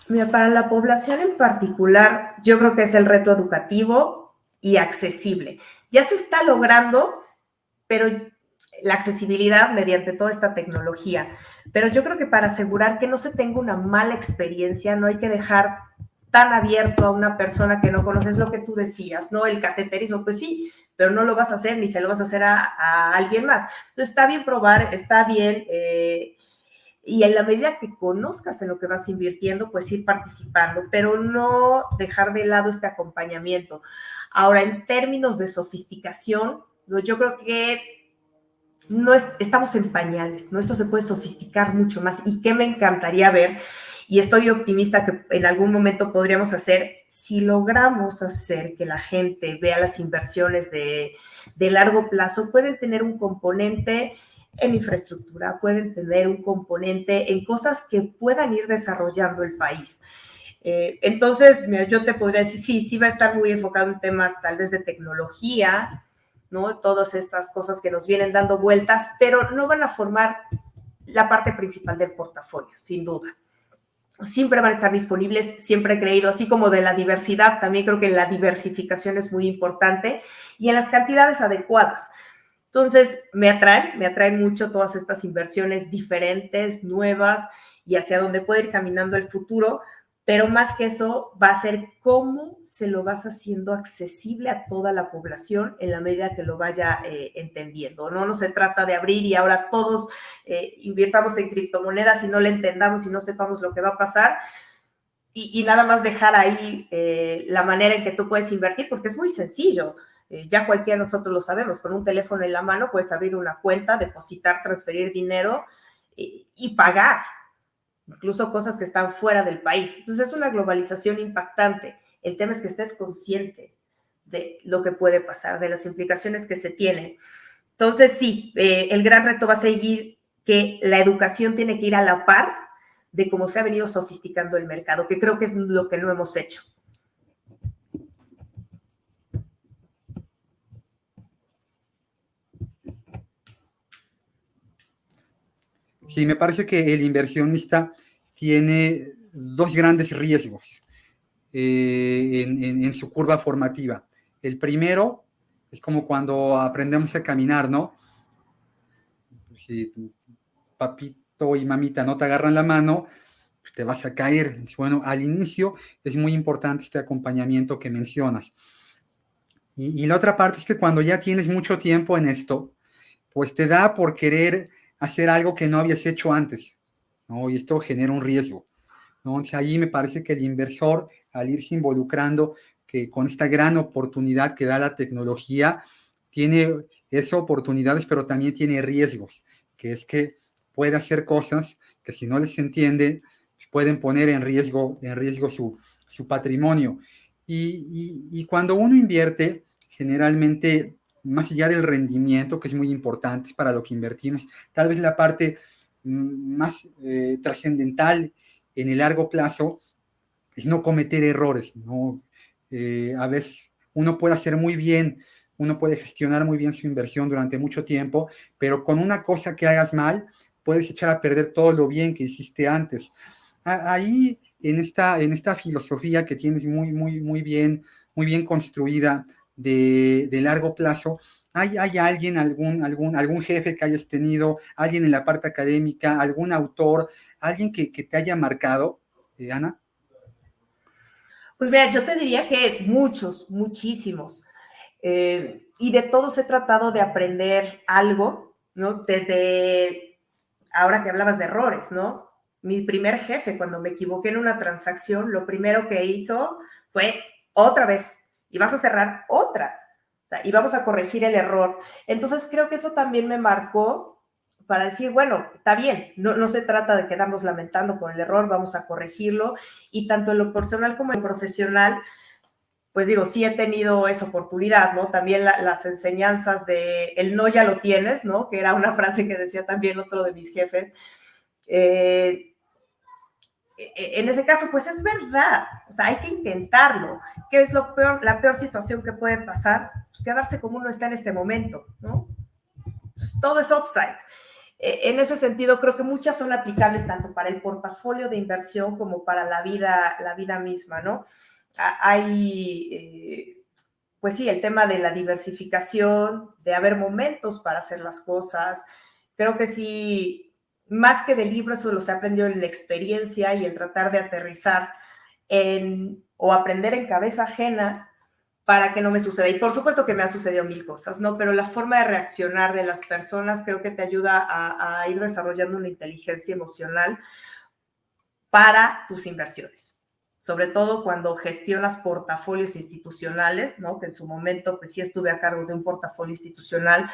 Mira, para la población en particular, yo creo que es el reto educativo y accesible. Ya se está logrando, pero la accesibilidad mediante toda esta tecnología. Pero yo creo que para asegurar que no se tenga una mala experiencia, no hay que dejar tan abierto a una persona que no conoces lo que tú decías, ¿no? El cateterismo, pues sí, pero no lo vas a hacer ni se lo vas a hacer a alguien más. Entonces está bien probar, está bien y en la medida que conozcas en lo que vas invirtiendo, pues ir participando, pero no dejar de lado este acompañamiento. Ahora, en términos de sofisticación, yo creo que no estamos en pañales, ¿no? Esto se puede sofisticar mucho más y que me encantaría ver, y estoy optimista que en algún momento podríamos hacer, si logramos hacer que la gente vea las inversiones de largo plazo, pueden tener un componente en infraestructura, pueden tener un componente en cosas que puedan ir desarrollando el país. Entonces, mira, yo te podría decir, sí, sí va a estar muy enfocado en temas tal vez de tecnología, ¿no? Todas estas cosas que nos vienen dando vueltas, pero no van a formar la parte principal del portafolio, sin duda. Siempre van a estar disponibles, siempre he creído, así como de la diversidad, también creo que la diversificación es muy importante y en las cantidades adecuadas. Entonces, me atraen mucho todas estas inversiones diferentes, nuevas y hacia donde puede ir caminando el futuro, pero más que eso va a ser cómo se lo vas haciendo accesible a toda la población en la medida que lo vaya entendiendo. No se trata de abrir y ahora todos invirtamos en criptomonedas y no le entendamos y no sepamos lo que va a pasar y nada más dejar ahí la manera en que tú puedes invertir, porque es muy sencillo. Ya cualquiera de nosotros lo sabemos, con un teléfono en la mano puedes abrir una cuenta, depositar, transferir dinero y pagar, incluso cosas que están fuera del país. Entonces es una globalización impactante. El tema es que estés consciente de lo que puede pasar, de las implicaciones que se tienen. Entonces sí, el gran reto va a seguir que la educación tiene que ir a la par de cómo se ha venido sofisticando el mercado, que creo que es lo que no hemos hecho. Sí, me parece que el inversionista tiene dos grandes riesgos en su curva formativa. El primero es como cuando aprendemos a caminar, ¿no? Si tu papito y mamita no te agarran la mano, pues te vas a caer. Bueno, al inicio es muy importante este acompañamiento que mencionas. Y la otra parte es que cuando ya tienes mucho tiempo en esto, pues te da por querer hacer algo que no habías hecho antes, ¿no? Y esto genera un riesgo, ¿no? Entonces ahí me parece que el inversor, al irse involucrando que con esta gran oportunidad que da la tecnología, tiene esas oportunidades, pero también tiene riesgos, que es que puede hacer cosas que si no les entiende, pueden poner en riesgo su patrimonio. Y cuando uno invierte, generalmente, más allá del rendimiento, que es muy importante para lo que invertimos, tal vez la parte más trascendental en el largo plazo es no cometer errores, ¿no? A veces uno puede hacer muy bien, uno puede gestionar muy bien su inversión durante mucho tiempo, pero con una cosa que hagas mal, puedes echar a perder todo lo bien que hiciste antes. Ahí, en esta filosofía que tienes muy bien construida de largo plazo, ¿hay alguien, algún jefe que hayas tenido, alguien en la parte académica, algún autor, alguien que te haya marcado, Ana? Pues mira, yo te diría que muchos, muchísimos. Y de todos he tratado de aprender algo, ¿no? Desde ahora que hablabas de errores, ¿no? Mi primer jefe, cuando me equivoqué en una transacción, lo primero que hizo fue otra vez, y vas a cerrar otra, o sea, y vamos a corregir el error. Entonces creo que eso también me marcó para decir, bueno, está bien, no se trata de quedarnos lamentando por el error, vamos a corregirlo, y tanto en lo personal como en lo profesional, pues digo, sí he tenido esa oportunidad, ¿no? También las enseñanzas de el no ya lo tienes, ¿no? Que era una frase que decía también otro de mis jefes. En ese caso, pues es verdad, o sea, hay que intentarlo. ¿Qué es lo peor, la peor situación que puede pasar? Pues quedarse como uno está en este momento, ¿no? Pues todo es upside. En ese sentido, creo que muchas son aplicables tanto para el portafolio de inversión como para la vida misma, ¿no? Hay, pues sí, el tema de la diversificación, de haber momentos para hacer las cosas. Creo que sí, más que de libros, eso lo se aprendió en la experiencia y el tratar de aterrizar o aprender en cabeza ajena para que no me suceda. Y por supuesto que me ha sucedido mil cosas, ¿no? Pero la forma de reaccionar de las personas creo que te ayuda a ir desarrollando una inteligencia emocional para tus inversiones. Sobre todo cuando gestionas portafolios institucionales, ¿no? Que en su momento, pues sí estuve a cargo de un portafolio institucional,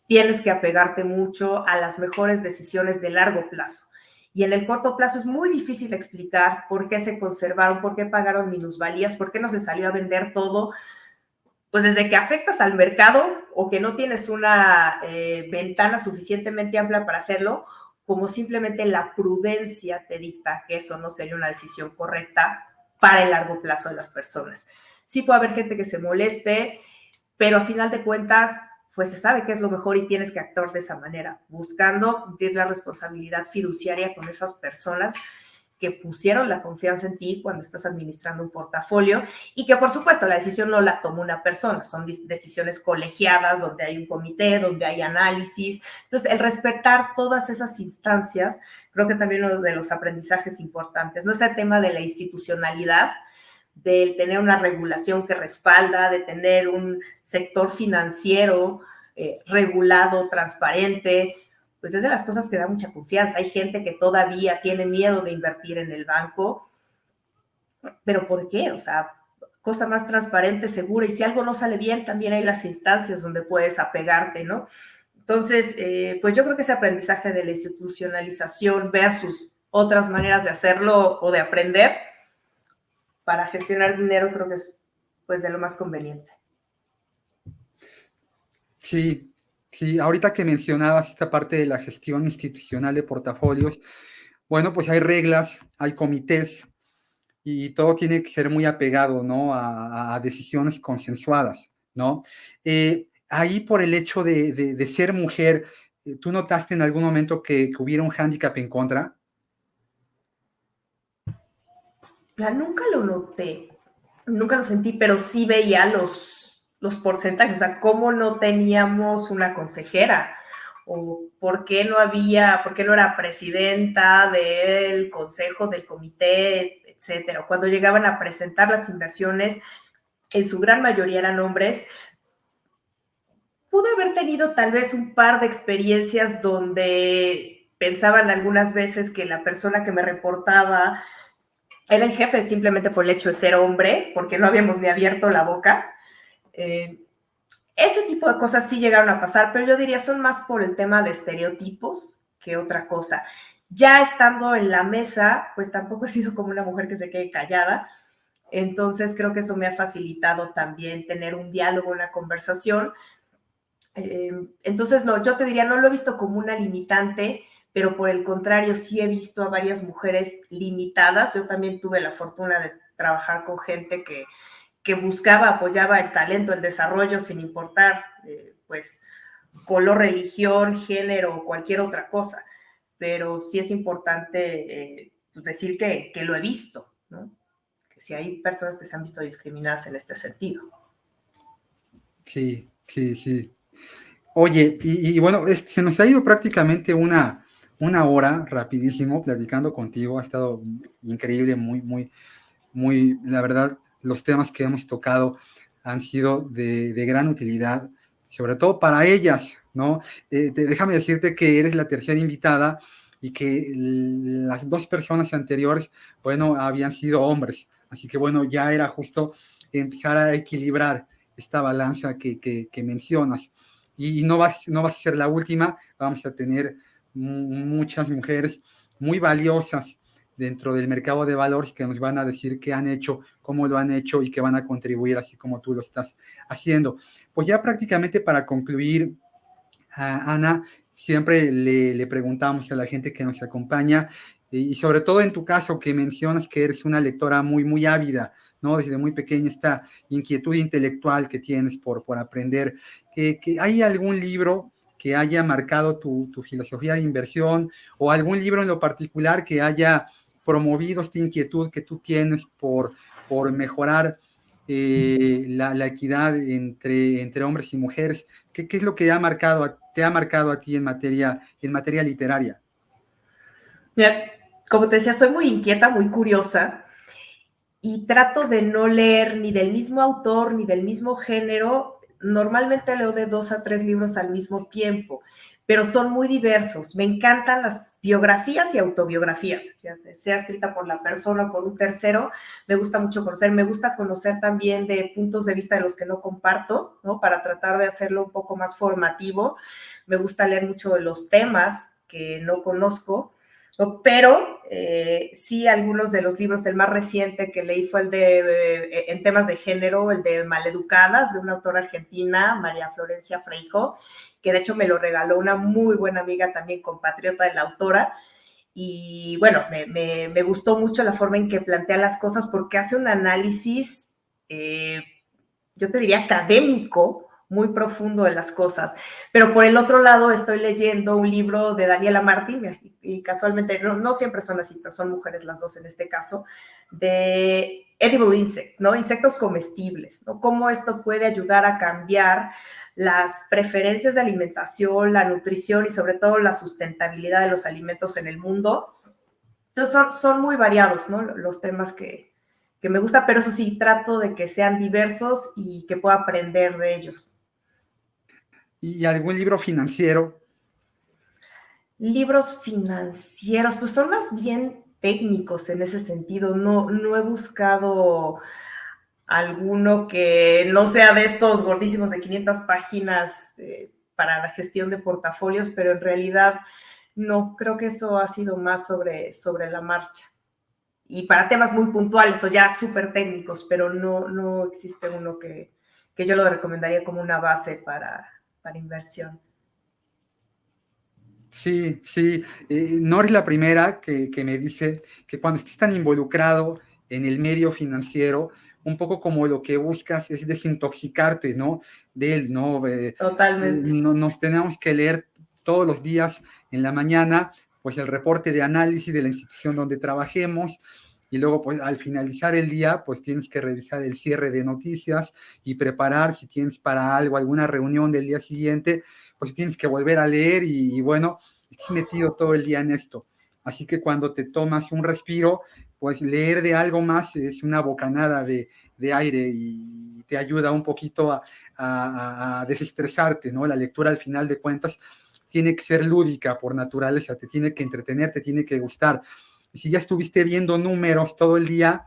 tienes que apegarte mucho a las mejores decisiones de largo plazo. Y en el corto plazo es muy difícil explicar por qué se conservaron, por qué pagaron minusvalías, por qué no se salió a vender todo. Pues desde que afectas al mercado o que no tienes una ventana suficientemente amplia para hacerlo, como simplemente la prudencia te dicta que eso no sería una decisión correcta para el largo plazo de las personas. Sí puede haber gente que se moleste, pero a final de cuentas pues se sabe que es lo mejor y tienes que actuar de esa manera, buscando cumplir la responsabilidad fiduciaria con esas personas que pusieron la confianza en ti cuando estás administrando un portafolio y que, por supuesto, la decisión no la toma una persona, son decisiones colegiadas donde hay un comité, donde hay análisis. Entonces, el respetar todas esas instancias, creo que también uno de los aprendizajes importantes, no es el tema de la institucionalidad, de tener una regulación que respalda, de tener un sector financiero regulado, transparente, pues es de las cosas que da mucha confianza. Hay gente que todavía tiene miedo de invertir en el banco, pero ¿por qué? O sea, cosa más transparente, segura, y si algo no sale bien, también hay las instancias donde puedes apegarte, ¿no? Entonces, pues yo creo que ese aprendizaje de la institucionalización versus otras maneras de hacerlo o de aprender para gestionar dinero, creo que es pues de lo más conveniente. Sí, sí, ahorita que mencionabas esta parte de la gestión institucional de portafolios, bueno, pues hay reglas, hay comités y todo tiene que ser muy apegado, ¿no? A decisiones consensuadas, ¿no? Ahí por el hecho de ser mujer, ¿tú notaste en algún momento que hubiera un hándicap en contra? Ya nunca lo noté, nunca lo sentí, pero sí veía los porcentajes, o sea, cómo no teníamos una consejera, o por qué no había, por qué no era presidenta del consejo, del comité, etcétera. Cuando llegaban a presentar las inversiones, en su gran mayoría eran hombres. Pude haber tenido tal vez un par de experiencias donde pensaban algunas veces que la persona que me reportaba era el jefe simplemente por el hecho de ser hombre, porque no habíamos ni abierto la boca. Ese tipo de cosas sí llegaron a pasar, pero yo diría son más por el tema de estereotipos que otra cosa. Ya estando en la mesa, pues tampoco he sido como una mujer que se quede callada. Entonces creo que eso me ha facilitado también tener un diálogo, una conversación. Entonces, no, yo te diría, no lo he visto como una limitante, pero por el contrario, sí he visto a varias mujeres limitadas. Yo también tuve la fortuna de trabajar con gente que buscaba, apoyaba el talento, el desarrollo, sin importar, pues, color, religión, género o cualquier otra cosa. Pero sí es importante decir que lo he visto, ¿no? Que sí hay personas que se han visto discriminadas en este sentido. Sí, sí, sí. Oye, y bueno, se nos ha ido prácticamente una hora rapidísimo platicando contigo. Ha estado increíble, muy, muy, muy, la verdad, los temas que hemos tocado han sido de gran utilidad, sobre todo para ellas, ¿no? Déjame decirte que eres la tercera invitada y que las dos personas anteriores, bueno, habían sido hombres. Así que, bueno, ya era justo empezar a equilibrar esta balanza que mencionas. Y no vas a ser la última, vamos a tener muchas mujeres muy valiosas dentro del mercado de valores que nos van a decir qué han hecho, cómo lo han hecho y que van a contribuir así como tú lo estás haciendo. Pues ya prácticamente para concluir, Ana, siempre le preguntamos a la gente que nos acompaña y sobre todo en tu caso que mencionas que eres una lectora muy, muy ávida, ¿no? Desde muy pequeña esta inquietud intelectual que tienes por aprender, que ¿hay algún libro que haya marcado tu filosofía de inversión o algún libro en lo particular que haya promovido esta inquietud que tú tienes por mejorar la equidad entre hombres y mujeres? ¿Qué es lo que te ha marcado a ti en materia literaria? Mira, como te decía, soy muy inquieta, muy curiosa y trato de no leer ni del mismo autor ni del mismo género. Normalmente leo de 2 a 3 libros al mismo tiempo, pero son muy diversos. Me encantan las biografías y autobiografías, sea escrita por la persona o por un tercero. Me gusta mucho conocer, me gusta conocer también de puntos de vista de los que no comparto, ¿no? Para tratar de hacerlo un poco más formativo. Me gusta leer mucho de los temas que no conozco. Pero sí, algunos de los libros, el más reciente que leí fue el de, en temas de género, el de Maleducadas, de una autora argentina, María Florencia Freijo, que de hecho me lo regaló una muy buena amiga también, compatriota de la autora. Y bueno, me gustó mucho la forma en que plantea las cosas porque hace un análisis, yo te diría académico, muy profundo de las cosas. Pero por el otro lado estoy leyendo un libro de Daniela Martín, y casualmente no siempre son así, pero son mujeres las dos en este caso, de edible insects, ¿no? Insectos comestibles, ¿no? Cómo esto puede ayudar a cambiar las preferencias de alimentación, la nutrición y sobre todo la sustentabilidad de los alimentos en el mundo. Entonces son muy variados, ¿no? Los temas que me gusta, pero eso sí, trato de que sean diversos y que pueda aprender de ellos. ¿Y algún libro financiero? Libros financieros, pues son más bien técnicos en ese sentido. No he buscado alguno que no sea de estos gordísimos de 500 páginas para la gestión de portafolios, pero en realidad no, creo que eso ha sido más sobre la marcha. Y para temas muy puntuales o ya súper técnicos, pero no existe uno que yo lo recomendaría como una base para inversión. Sí, sí, no eres la primera que me dice que cuando estés tan involucrado en el medio financiero, un poco como lo que buscas es desintoxicarte, ¿no? De él, ¿no? Totalmente. Nos tenemos que leer todos los días en la mañana, pues el reporte de análisis de la institución donde trabajemos, y luego, pues al finalizar el día, pues tienes que revisar el cierre de noticias y preparar si tienes para algo, alguna reunión del día siguiente, pues tienes que volver a leer y bueno, estás metido todo el día en esto. Así que cuando te tomas un respiro, pues leer de algo más es una bocanada de aire y te ayuda un poquito a desestresarte, ¿no? La lectura al final de cuentas tiene que ser lúdica por naturaleza, te tiene que entretener, te tiene que gustar. Y si ya estuviste viendo números todo el día,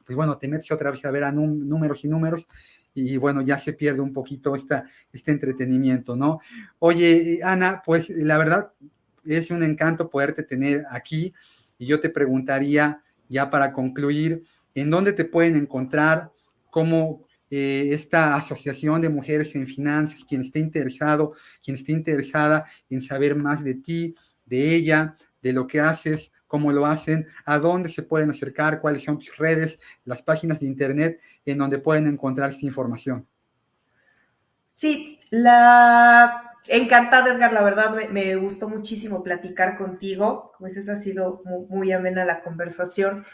pues bueno, te metes otra vez a ver a números y números, y bueno, ya se pierde un poquito este entretenimiento, ¿no? Oye, Ana, pues la verdad es un encanto poderte tener aquí, y yo te preguntaría, ya para concluir, ¿en dónde te pueden encontrar? ¿Cómo esta asociación de mujeres en finanzas, quien esté interesado, quien esté interesada en saber más de ti, de ella, de lo que haces, cómo lo hacen, a dónde se pueden acercar, cuáles son tus redes, las páginas de internet en donde pueden encontrar esta información? Sí, encantada, Edgar, la verdad me gustó muchísimo platicar contigo, pues esa ha sido muy amena la conversación.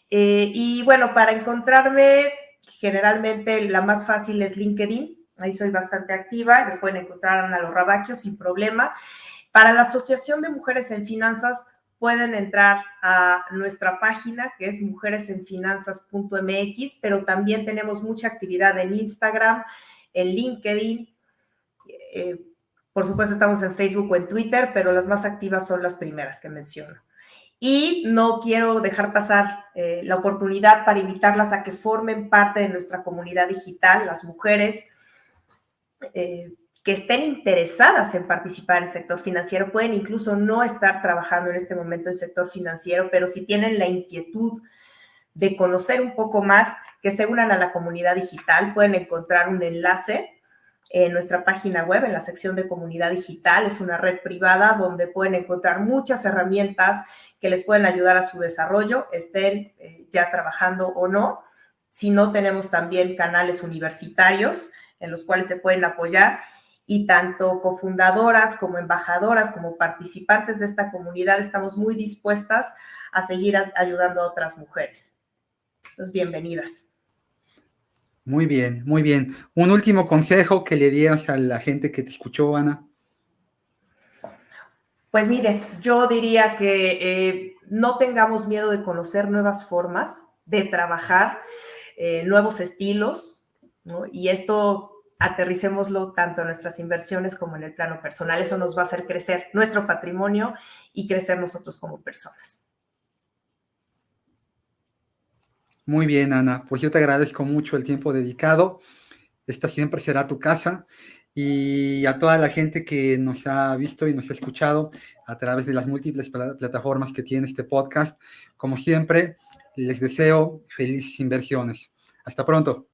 Y bueno, para encontrarme, generalmente la más fácil es LinkedIn, ahí soy bastante activa, me pueden encontrar Ana Lorrabaquio sin problema. Para la Asociación de Mujeres en Finanzas, pueden entrar a nuestra página, que es mujeresenfinanzas.mx, pero también tenemos mucha actividad en Instagram, en LinkedIn, por supuesto estamos en Facebook o en Twitter, pero las más activas son las primeras que menciono. Y no quiero dejar pasar la oportunidad para invitarlas a que formen parte de nuestra comunidad digital, las mujeres que estén interesadas en participar en el sector financiero, pueden incluso no estar trabajando en este momento en el sector financiero, pero si tienen la inquietud de conocer un poco más, que se unan a la comunidad digital, pueden encontrar un enlace en nuestra página web, en la sección de comunidad digital. Es una red privada donde pueden encontrar muchas herramientas que les pueden ayudar a su desarrollo, estén ya trabajando o no. Si no, tenemos también canales universitarios en los cuales se pueden apoyar, y tanto cofundadoras como embajadoras como participantes de esta comunidad estamos muy dispuestas a seguir ayudando a otras mujeres. Entonces, bienvenidas. Muy bien, muy bien. Un último consejo que le dieras a la gente que te escuchó, Ana. Pues mire, yo diría que no tengamos miedo de conocer nuevas formas de trabajar, nuevos estilos, ¿no? Y esto aterricémoslo tanto en nuestras inversiones como en el plano personal. Eso nos va a hacer crecer nuestro patrimonio y crecer nosotros como personas. Muy bien, Ana. Pues yo te agradezco mucho el tiempo dedicado. Esta siempre será tu casa. Y a toda la gente que nos ha visto y nos ha escuchado a través de las múltiples plataformas que tiene este podcast, como siempre, les deseo felices inversiones. Hasta pronto.